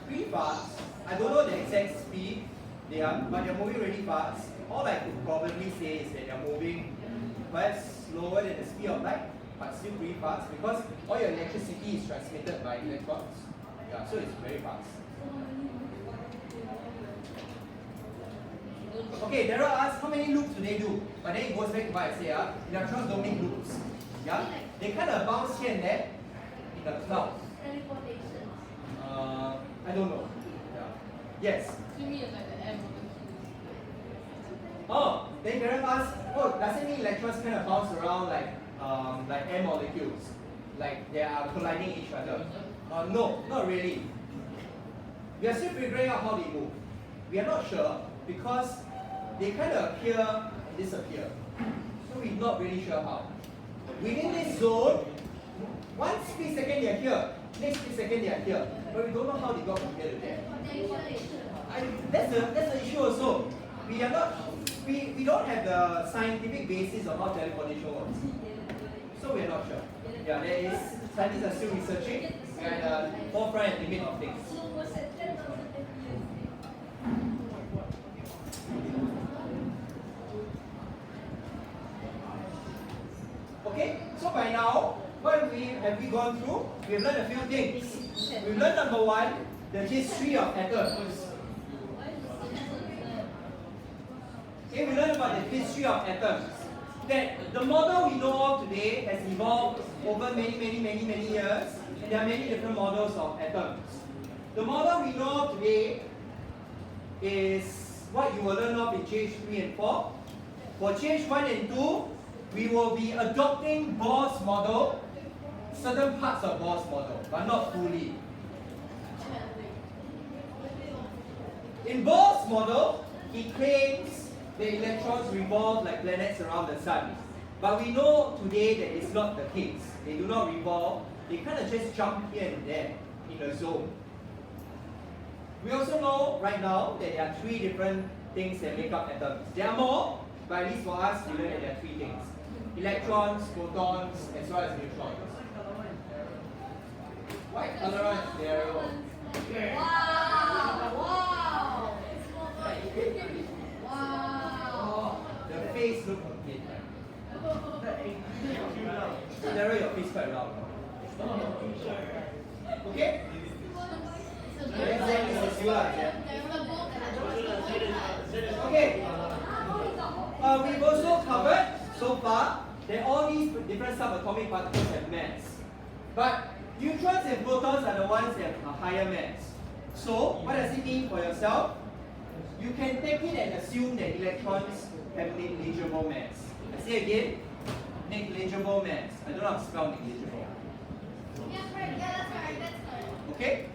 Pretty fast. I don't know the exact speed they are, but they're moving really fast. All I could probably say is that they're moving perhaps slower than the speed of light, but still pretty fast because all your electricity is transmitted by electrons. Yeah, so it's very fast. Okay, Daryl asks how many loops do they do? But then it goes back to what I say, electrons don't make loops. Yeah? They kind of bounce here and there in the cloud. Teleportation. I don't know. Yeah. Yes? To me it's like the air molecules. Oh, then Daryl asks, oh, does it mean electrons kind of bounce around like like air molecules, like they are colliding each other? No, not really. We are still figuring out how they move. We are not sure because they kind of appear and disappear. So we're not really sure how. Within this zone, one split second they are here, next split second they are here, but we don't know how they got from here to there. That's the issue also. We don't have the scientific basis of how teleportation works. So we are not sure. Yeah, there is, scientists are still researching. We are at the forefront and limit of things. Okay, so by now, what have we gone through? We've learned a few things. We've learned number one, the history of atoms. Okay, we learned about the history of atoms. That the model we know of today has evolved over many years, and there are many different models of atoms. The model we know of today is what you will learn of in JH3 and 4. For JH1 and 2, we will be adopting Bohr's model, certain parts of Bohr's model, but not fully. In Bohr's model, he claims the electrons revolve like planets around the sun. But we know today that it's not the case. They do not revolve. They kind of just jump here and there in a zone. We also know right now that there are three different things that make up atoms. There are more, but at least for us, we learn that there are three things. Electrons, protons, as well as neutrons. White color one is very well. Wow! Wow! The face looks complete. Narrow your face quite loud. Okay? Exactly as you are. Okay. We've also covered so far that all these different subatomic particles have mass. But neutrons and protons are the ones that have a higher mass. So, what does it mean for yourself? You can take it and assume that electrons have negligible mass. I say again, negligible mass. I don't know how to spell negligible. Yeah, right. Yeah, that's right. Okay?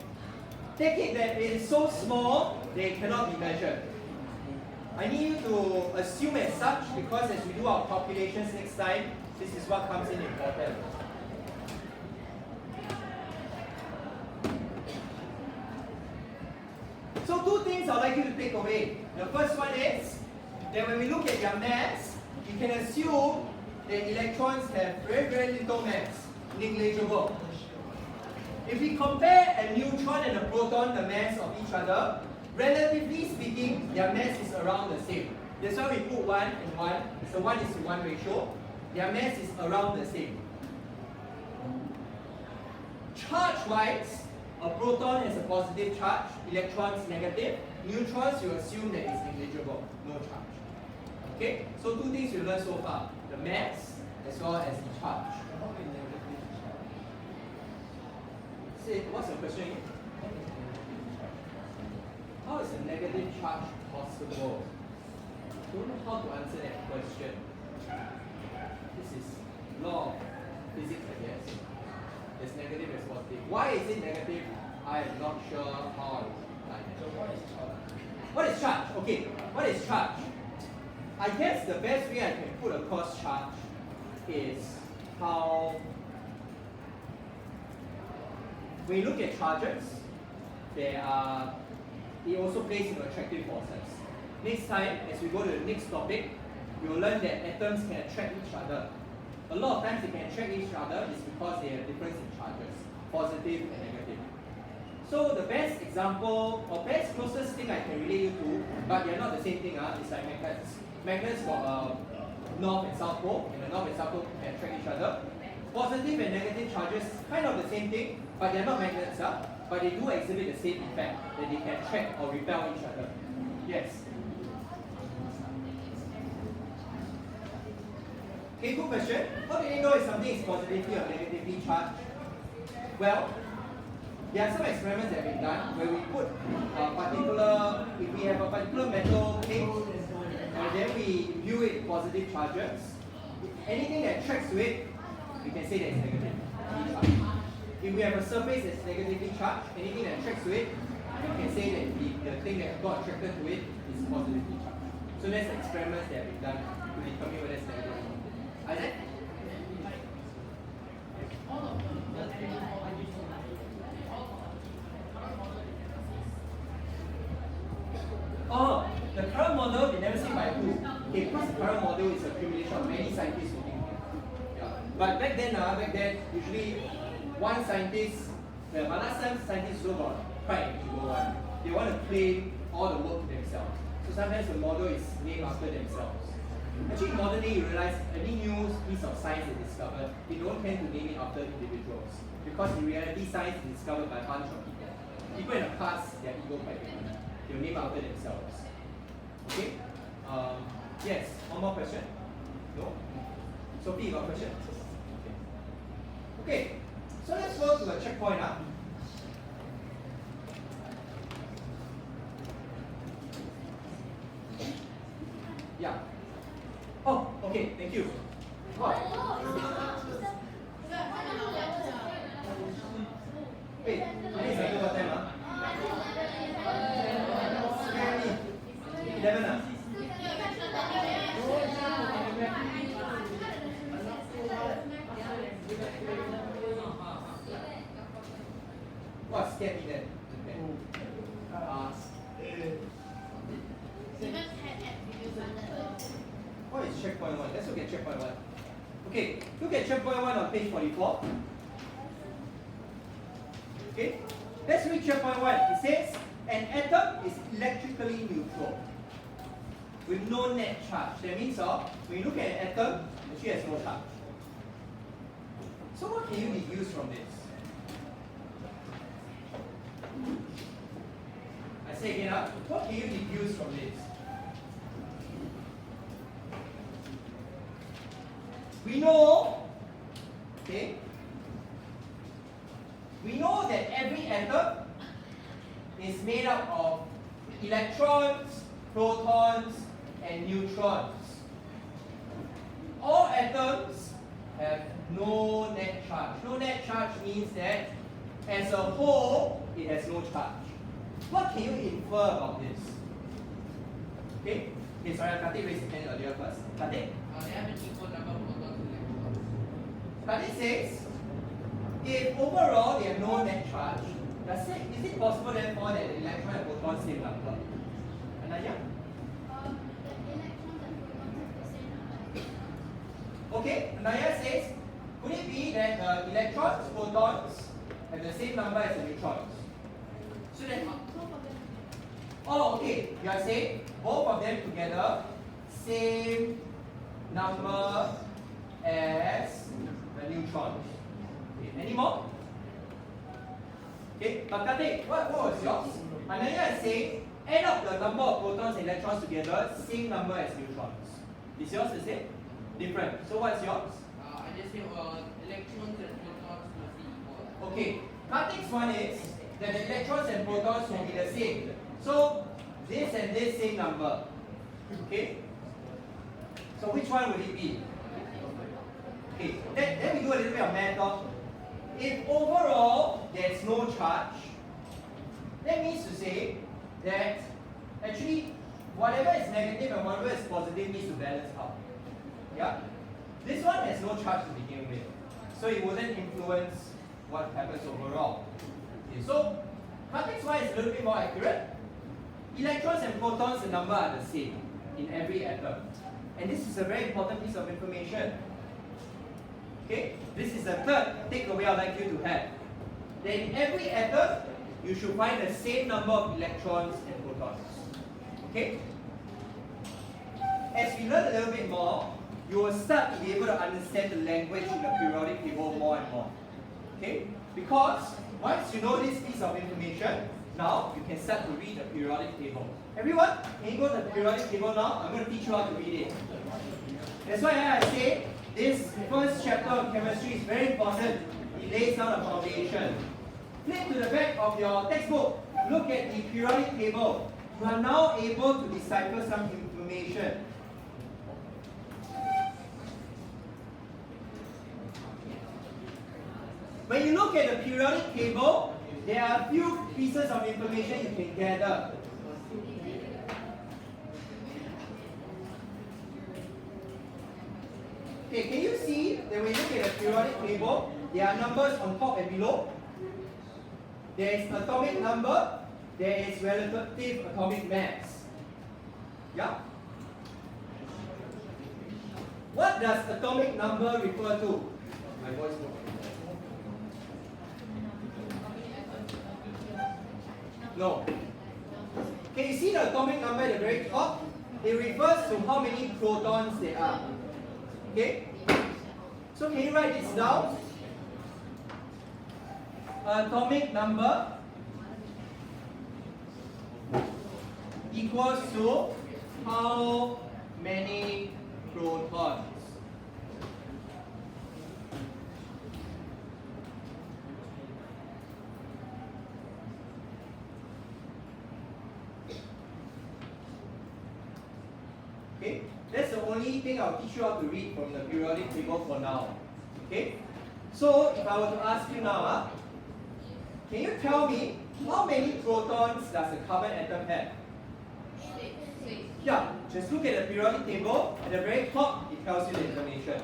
Take it that it is so small, they cannot be measured. I need you to assume as such because as we do our calculations next time, this is what comes in important. So two things I'd like you to take away. The first one is that when we look at their mass, you can assume that electrons have very little mass, negligible. If we compare a neutron and a proton, the mass of each other, relatively speaking, their mass is around the same. That's why we put 1 and 1. It's a 1:1 ratio. Their mass is around the same. Charge-wise, a proton has a positive charge, electrons negative. Neutrons, you assume that it's negligible, no charge. Okay? So two things you learned so far. The mass as well as the charge. Say, what's your question again? How is a negative charge possible? Don't know how to answer that question. This is law of physics, I guess. There's negative, there's positive. Why is it negative? I am not sure how I would so what is charge? What is charge? Okay, what is charge? I guess the best way I can put across charge is how when you look at charges, it also plays into attractive forces. Next time, as we go to the next topic, we will learn that atoms can attract each other. A lot of times they can attract each other is because they have difference in charges, positive and negative. So the best example, or best closest thing I can relate you to, but they're not the same thing, is like magnets. Magnets got north and south pole, and the north and south pole can attract each other. Positive and negative charges, kind of the same thing, but they're not magnets, but they do exhibit the same effect, that they can attract or repel each other. Yes? Okay, good question. How do you know if something is positively or negatively charged? Well, there are some experiments that have been done where we put if we have a particular metal plate, and then we imbue it with positive charges. Anything that attracts to it we can say that it's negatively charged. If we have a surface that's negatively charged, anything that attracts to it, we can say that the thing that got attracted to it is positively charged. So that's the experiments that we've done to determine whether it's negative or not. Isaac? Oh, the current model, they never say by who. Okay, because the current model is a accumulation of many scientists working on it. Yeah. But back then, usually one scientist, but last time scientists also got quite an ego one. They want to claim all the work to themselves. So sometimes the model is named after themselves. Actually, in modern day, you realize any new piece of science they discovered, they don't tend to name it after individuals. Because in reality, science is discovered by a bunch of people. People in the past, their ego quite big. They'll name after themselves. Okay? Yes, one more question? No? Sophie, you got a question? Okay. So let's go to a checkpoint now. Yeah. Oh, okay, thank you. What? Wait, I need to what time, huh? 11, huh? What scared me then? What is checkpoint 1? Let's look at checkpoint 1. Okay, look at checkpoint 1 on page 44. Okay, let's read checkpoint 1. It says, an atom is electrically neutral with no net charge. That means when you look at an atom, it actually has no charge. So what can you deduce from this? I say again, what can you deduce from this? We know, okay, we know that every atom is made up of electrons, protons, and neutrons. All atoms have no net charge. No net charge means that as a whole, it has no charge. What can you infer about this? Okay, sorry, Karthik raised his hand earlier first. Karthik? They have an equal number of protons and electrons. Karthik says, if overall they have no net charge, is it possible therefore that the electron and proton same number? Ananya? Okay, Anaya says, could it be that the electrons, protons have the same number as the neutrons? So that, oh, okay, you are saying both of them together, same number as the neutrons. Okay, any more? Okay, but Karthik, what was yours? Ananya is saying, add up the number of protons and electrons together, same number as neutrons. Is yours the same? Different. So what's yours? I just say electrons and protons must be equal. Okay, Karthik's one is that the electrons and protons will be the same. So this and this same number. Okay? So which one will it be? Okay, then we do a little bit of math. If overall there's no charge, that means to say that actually whatever is negative and whatever is positive needs to balance out. Yeah? This one has no charge to begin with, so it wouldn't influence what happens overall. Okay, so Karthik's one is a little bit more accurate. Electrons and protons, the number are the same in every atom. And this is a very important piece of information. Okay? This is the third takeaway I'd like you to have. That in every atom, you should find the same number of electrons and protons. Okay? As we learn a little bit more, you will start to be able to understand the language in the periodic table more and more. Okay? Because once you know this piece of information, now you can start to read the periodic table. Everyone, can you go to the periodic table now? I'm going to teach you how to read it. That's why I say this first chapter of chemistry is very important. It lays down a foundation. Flip to the back of your textbook. Look at the periodic table. You are now able to decipher some information. when you look at the periodic table, there are a few pieces of information you can gather. Okay, can you see that when you look at the periodic table, there are numbers on top and below? There is atomic number, there is relative atomic mass. Yeah? What does atomic number refer to? My voice no. Can you see the atomic number at the very top? It refers to how many protons there are. Okay? So can you write this down? Atomic number equals to how many protons? Okay, that's the only thing I'll teach you how to read from the periodic table for now. Okay, so if I were to ask you now, can you tell me how many protons does a carbon atom have? Yeah, just look at the periodic table. At the very top, it tells you the information.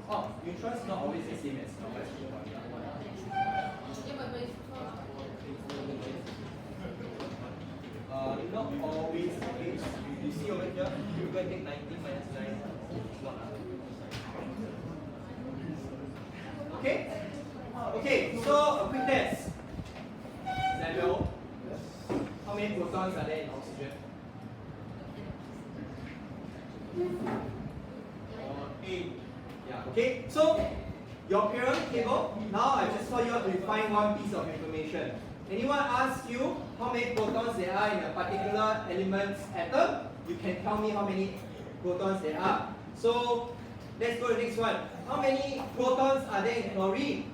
Oh, neutrons not always the same as numbers. Not always the case. You see over here, you go and take 19 minus 9. It's not. Okay? Okay, so a quick test. Samuel, how many protons are there in oxygen? 8. Yeah, okay, so your periodic table, now I just taught you how to find one piece of information. Anyone ask you how many protons there are in a particular element's atom, you can tell me how many protons there are. So let's go to the next one. How many protons are there in chlorine?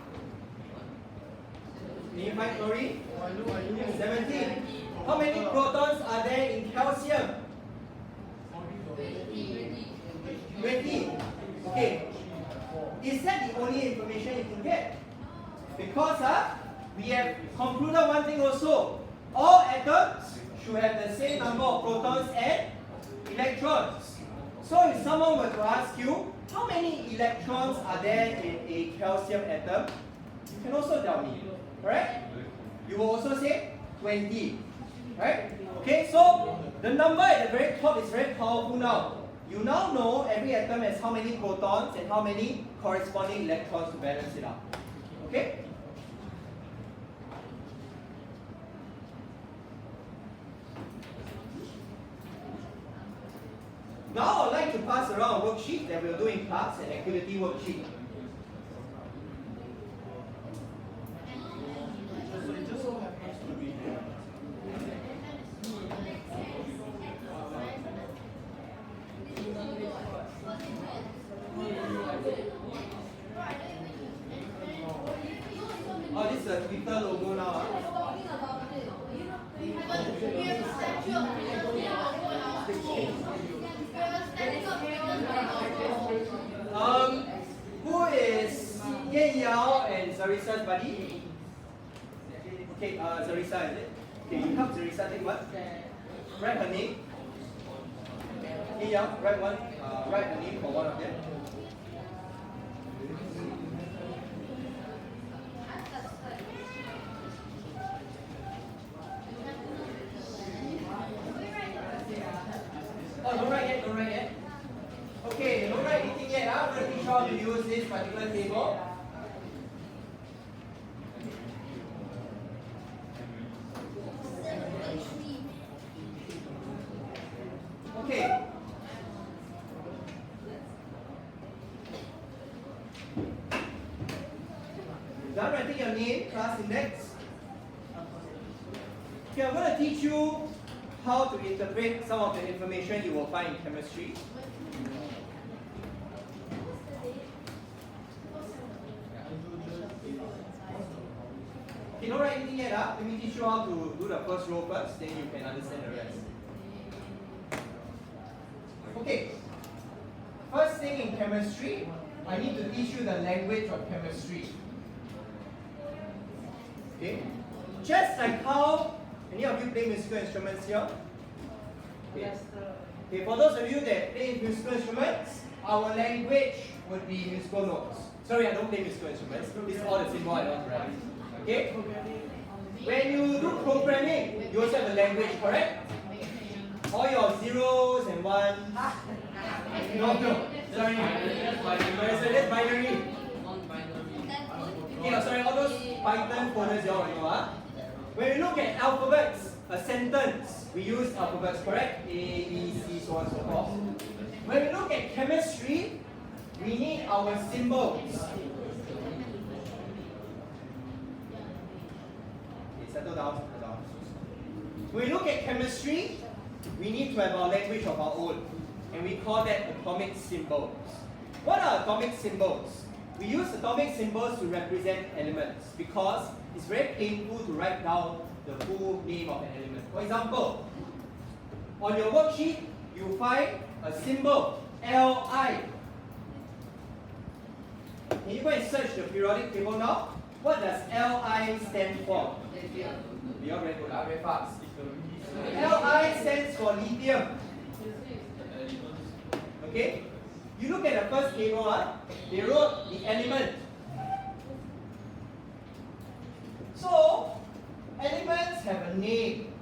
Can you find chlorine? 17. How many protons are there in calcium? 20. Okay. Is that the only information you can get? Because we have concluded one thing also. All atoms should have the same number of protons and electrons. So if someone were to ask you, how many electrons are there in a calcium atom? You can also tell me. Alright? You will also say 20. Right? Okay, so the number at the very top is very powerful now. You now know every atom has how many protons and how many corresponding electrons to balance it out. Okay? Now I'd like to pass around a worksheet that we'll do in class, an activity worksheet. It just so happens to be here. Oh, this is a Twitter logo now. Who is Ye Yao and Zarissa's buddy? Okay, Zarissa, is it? Okay, you help Zarissa take what? Write her name. Ye Yao, write her name for one of them. Oh, don't write yet. Okay, don't write anything yet. I'm going to teach you how to use this particular table. Okay. Done writing your name, class index. Okay, I'm going to teach you how to interpret some of the information you will find in chemistry. Okay, don't write anything yet. Let me teach you you how to do the first row first, then you can understand the rest. Okay. First thing in chemistry, I need to teach you the language of chemistry. Okay? Just like how, any of you play musical instruments here? Okay. Okay, for those of you that play musical instruments, our language would be musical notes. Sorry, I don't play musical instruments. This is all the symbol I don't write. Okay? When you do programming, you also have a language, correct? All your zeros and ones. No. Sorry. That's binary. Okay, sorry, all those Python folders you all know. When we look at alphabets, a sentence, we use alphabets, correct? A, B, C, so on and so forth. When we look at chemistry, we need our symbols. Okay, settle down. When we look at chemistry, we need to have our language of our own, and we call that atomic symbols. What are atomic symbols? We use atomic symbols to represent elements because it's very painful to write down the full name of an element. For example, on your worksheet, you find a symbol, Li. Can you go and search the periodic table now? What does Li stand for? We all very good, very fast. Li stands for lithium. Okay? You look at the first table, they wrote the element. So, elements have a name.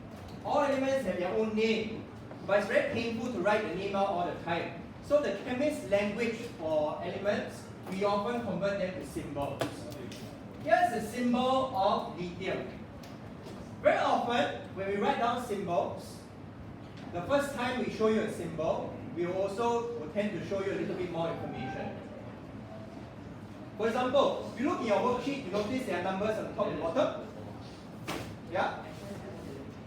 All elements have their own name. But it's very painful to write the name out all the time. So the chemist's language for elements, we often convert them to symbols. Here's the symbol of lithium. Very often, when we write down symbols, the first time we show you a symbol, we also will tend to show you a little bit more information. For example, if you look in your worksheet, you notice there are numbers on the top and bottom. Yeah?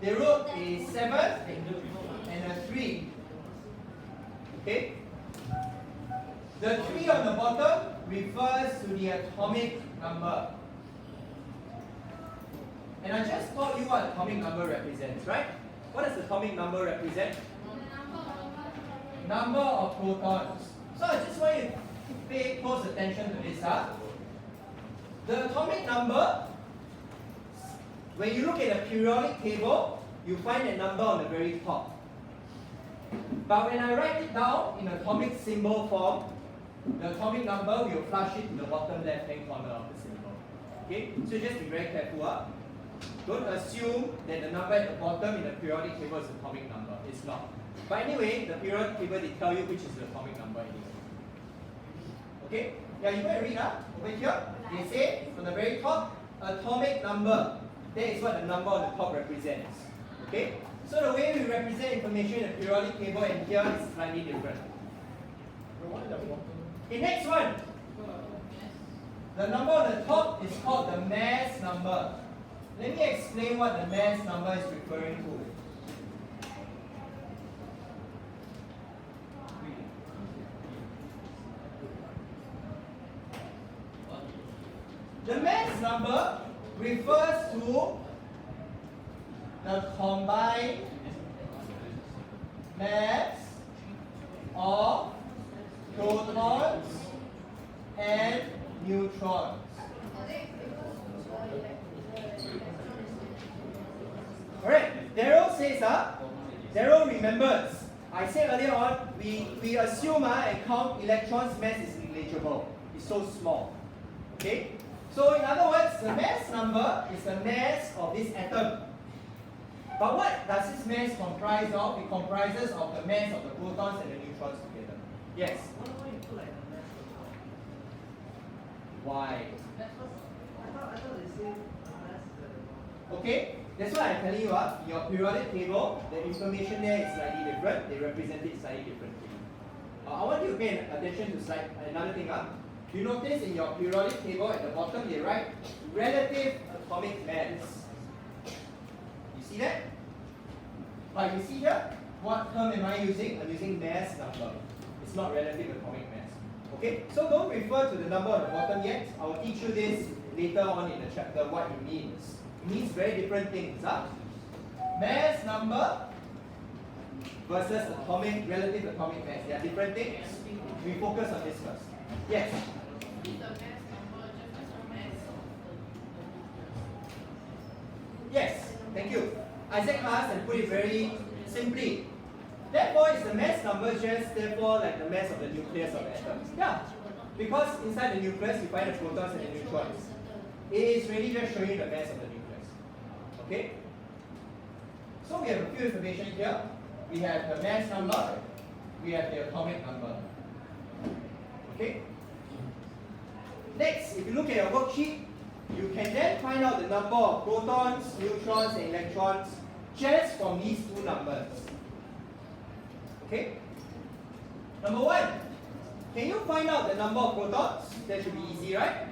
They wrote a 7 and a 3. Okay? The 3 on the bottom refers to the atomic number. And I just taught you what atomic number represents, right? What does atomic number represent? Number of protons. So I just want you to pay close attention to this. The atomic number, when you look at a periodic table, you find a number on the very top. But when I write it down in atomic symbol form, the atomic number will flush it to the bottom left-hand corner of the symbol. Okay? So just be very careful. Don't assume that the number at the bottom in the periodic table is the atomic number. It's not. But anyway, the periodic table, they tell you which is the atomic number anyway. Okay? Yeah, you go and read over here. They say from the very top, atomic number. That is what the number on the top represents. Okay? So the way we represent information in the periodic table and here is slightly different. Okay, next one. The number on the top is called the mass number. Let me explain what the mass number is referring to. The mass number refers to the combined mass of protons and neutrons. Alright, Daryl says, Daryl remembers. I said earlier on, we assume and count electrons' mass is negligible. It's so small. Okay? So in other words, the mass number is the mass of this atom. But what does this mass comprise of? It comprises of the mass of the protons and the neutrons together. Yes? Why? Okay? That's why I'm telling you, your periodic table, the information there is slightly different. They represent it slightly differently. I want you to pay attention to slide, another thing. You notice in your periodic table at the bottom they write relative atomic mass. You see that? But you see here, what term am I using? I'm using mass number. It's not relative atomic mass. Okay? So don't refer to the number on the bottom yet. I will teach you this later on in the chapter, what it means. means very different things. Mass number versus relative atomic mass. They are different things. We focus on this first. Yes? Is the mass number just as a mass of Yes, thank you. Isaac asked and put it very simply. Therefore, is the mass number just therefore like the mass of the nucleus of the atom? Yeah, because inside the nucleus you find the protons and the neutrons. It is really just showing you the mass of the nucleus. Okay? So we have a few information here. We have the mass number, we have the atomic number. Okay? Next, if you look at your worksheet, you can then find out the number of protons, neutrons, and electrons just from these two numbers. Okay? Number one, can you find out the number of protons? That should be easy, right?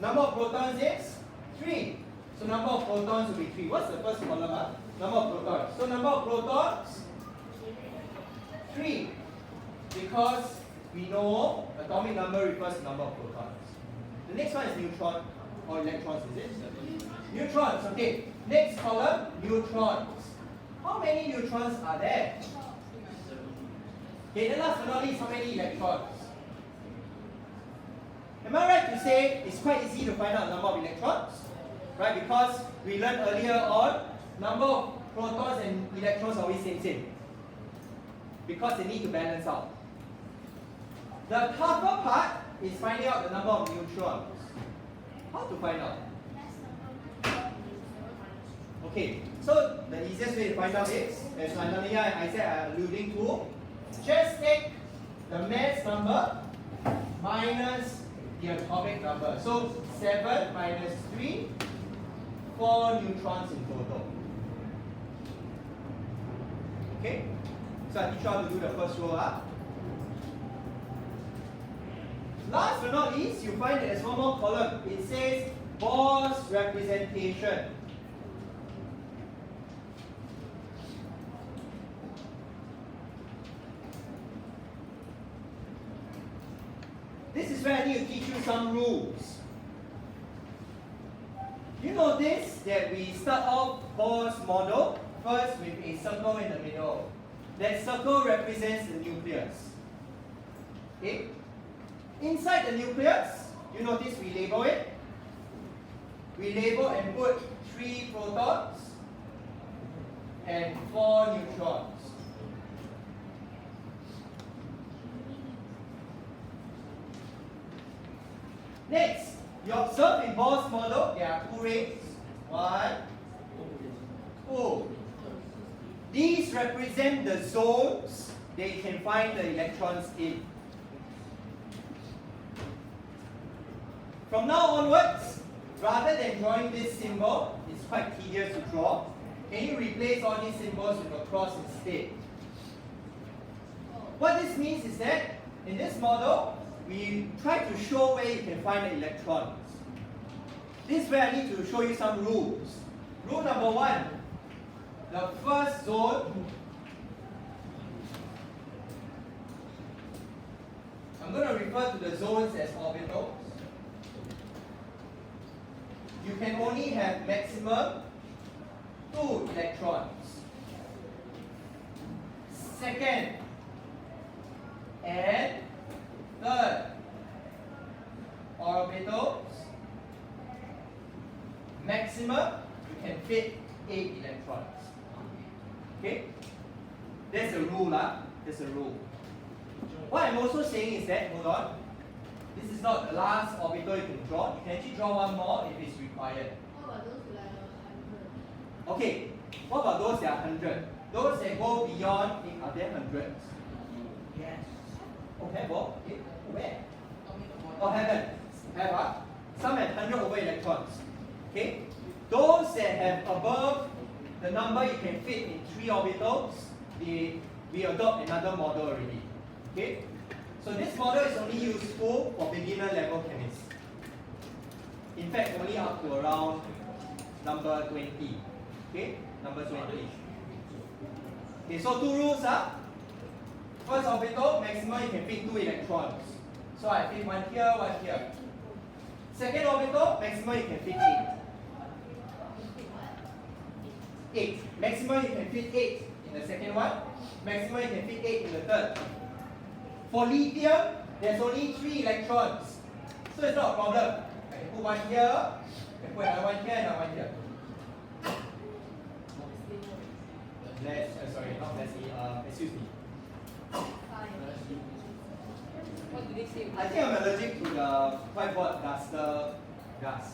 Number of protons is 3. So number of protons will be 3. What's the first column? Number of protons. So number of protons, 3. Because we know atomic number refers to number of protons. The next one is neutron or electrons, is it? Neutrons, okay. Next column, neutrons. How many neutrons are there? Okay, then last but not least, how many electrons? Am I right to say it's quite easy to find out the number of electrons? Right, because we learned earlier on, number of protons and electrons are always same. Because they need to balance out. The tougher part is finding out the number of neutrons. How to find out? Okay, so the easiest way to find out is, as Ananya and Isaac are alluding to, just take the mass number minus the atomic number. So 7 minus 3, 4 neutrons in total. Okay, so I teach you how to do the first row. Last but not least, you find that there's one more column. It says Bohr's representation. This is where I need to teach you some rules. You notice that we start off Bohr's model first with a circle in the middle. That circle represents the nucleus. Okay? Inside the nucleus, you notice we label it. We label and put 3 protons and 4 neutrons. Next, you observe in Bohr's model, there are 2 rings. 1, 2. These represent the zones that you can find the electrons in. From now onwards, rather than drawing this symbol, it's quite tedious to draw. Can you replace all these symbols with a cross instead? What this means is that in this model, we try to show where you can find the electrons. This is where I need to show you some rules. Rule number 1, the first zone, I'm going to refer to the zones as orbitals. You can only have maximum 2 electrons. Second and third orbitals, maximum you can fit 8 electrons. Okay? That's a rule, That's a rule. What I'm also saying is that, hold on, this is not the last orbital you can draw. You can actually draw one more if it's required. How about those like 100? Okay, what about those that are 100? Those that go beyond, are there hundreds? Yes. Oh, have all? Okay. Where? Oh, haven't. Have, Some have 100 over electrons. Okay? Those that have above the number you can fit in 3 orbitals, we adopt another model already. Okay? So this model is only useful for beginner level chemists. In fact, only up to around number 20. Okay? Number 20. Okay, so 2 rules. First orbital, maximum you can fit 2 electrons. So I fit one here, one here. Second orbital, maximum you can fit 8. 8. Maximum you can fit 8 in the second one. Maximum you can fit 8 in the third. For lithium, there's only 3 electrons. So it's not a problem. I can put one here, I can put another one here, another one here. Excuse me. What do they say? I think I'm allergic to the whiteboard duster gas.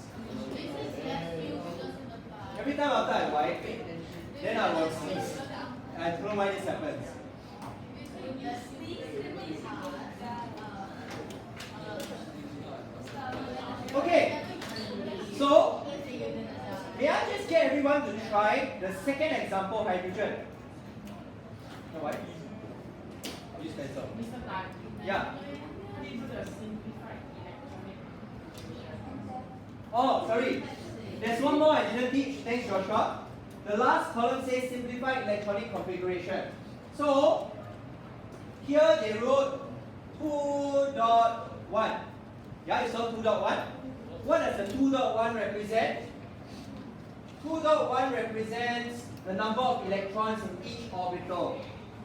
This is less fuel because of the fire. Every time after I wipe, then I will sneeze. I don't know why this happens. Okay, so may I just get everyone to try the second example of hydrogen? No, why? Use pencil. Mr. Tan, Yeah. please do the simplified electronic configuration. Oh, sorry. There's one more I didn't teach. Thanks, Joshua. The last column says simplified electronic configuration. So, here they wrote 2.1. Yeah, you saw 2.1. What does the 2.1 represent? 2.1 represents the number of electrons in each orbital.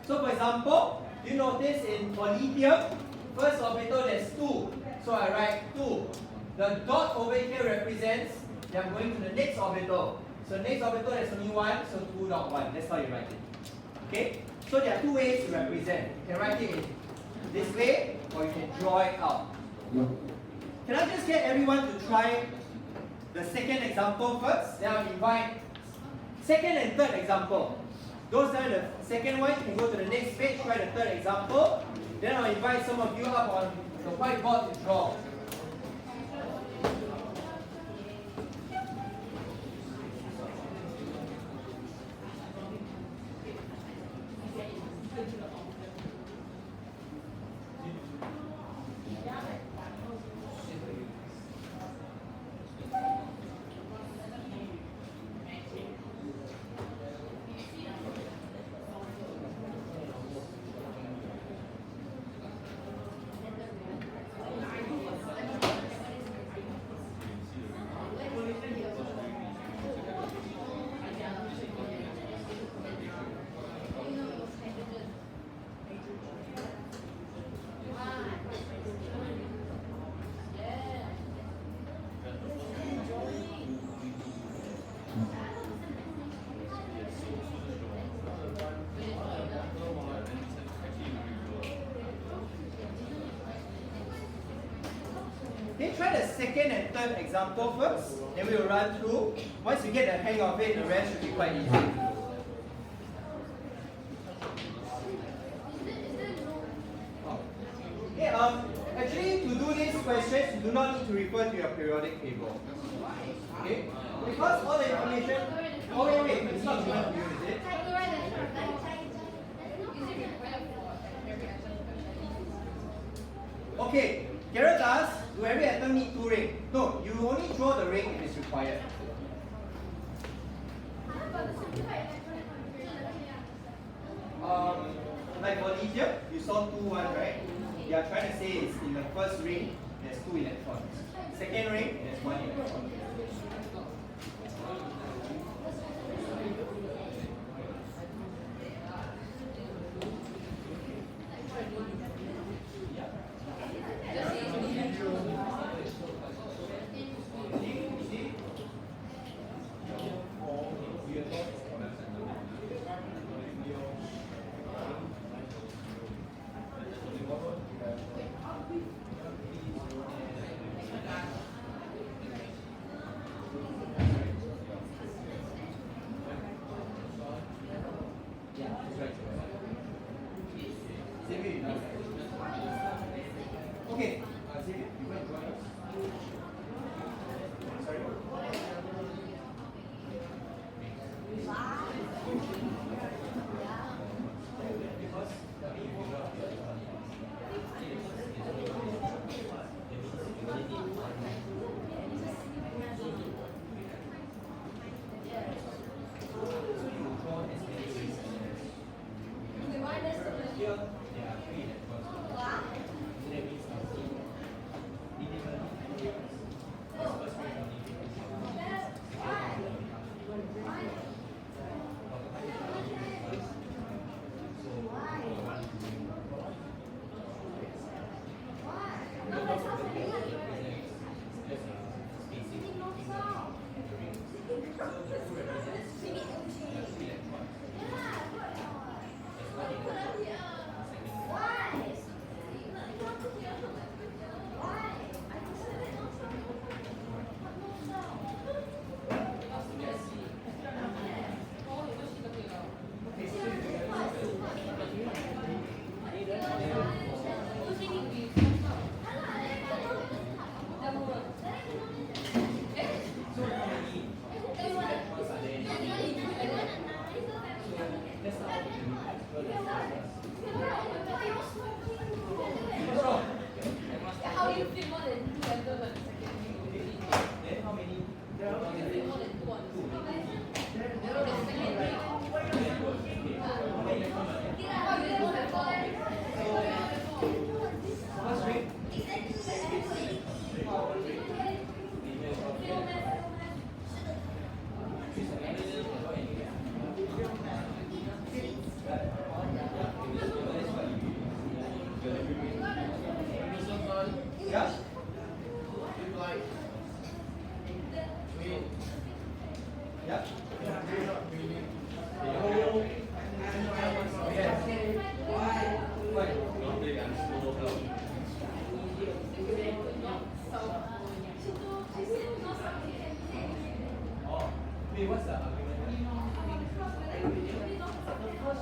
So, for example, you notice for lithium, first orbital there's 2. So I write 2. The dot over here represents that I'm going to the next orbital. So next orbital there's only 1, so 2.1. That's how you write it. Okay? So there are 2 ways to represent. You can write it in this way, or you can draw it out. Can I just get everyone to try the second example first? Then I'll invite second and third example. Those are the second one, you can go to the next page, try the third example. Then I'll invite some of you up on the whiteboard to draw. Okay, try the second and third example first, then we will run through. Once you get the hang of it, the rest should be quite easy. Okay, actually to do these questions, you do not need to refer to your periodic table. Okay? Because all the information, oh wait, it's not given to you, is it? Okay, Garrett asks, do every atom need 2 rings? No, you only draw the ring if it's required. Like for lithium, you saw 2-1, right? They are trying to say is in the first ring, there's 2 electrons. Second ring, there's 1 electron.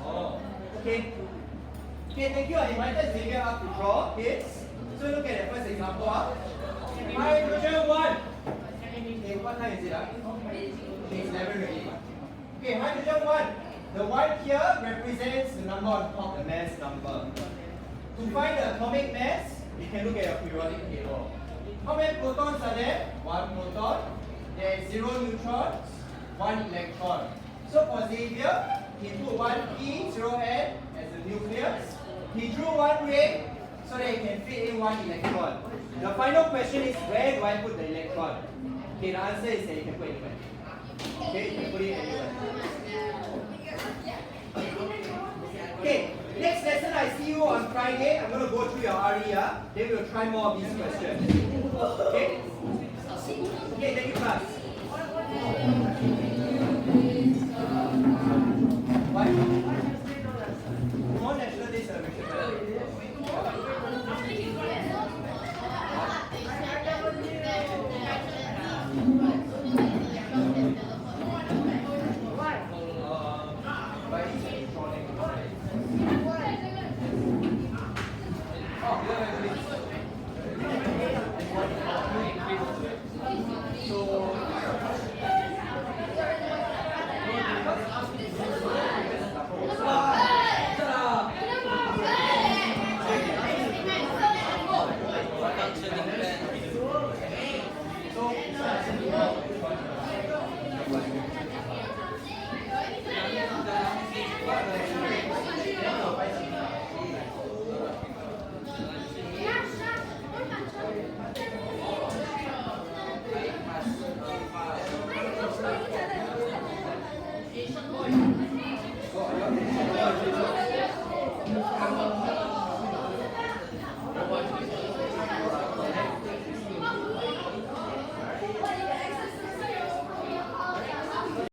Oh, okay. Okay, thank you. I invited Xavier up to draw kids. So look at the first example. Hydrogen 1. Okay, what time is it? Okay, it's 11 already. Okay, hydrogen 1. The 1 here represents the number on top, the mass number. To find the atomic mass, you can look at your periodic table. How many protons are there? 1 proton. There is 0 neutrons, 1 electron. So for Xavier, he put 1p, 0n as the nucleus. He drew 1 ring so that he can fit in 1 electron. The final question is, where do I put the electron? Okay, the answer is that you can put it anywhere. Okay, you can put it anywhere. Okay, next lesson I see you on Friday. I'm going to go through your RE. Then we'll try more of these questions. Okay? Okay, thank you class.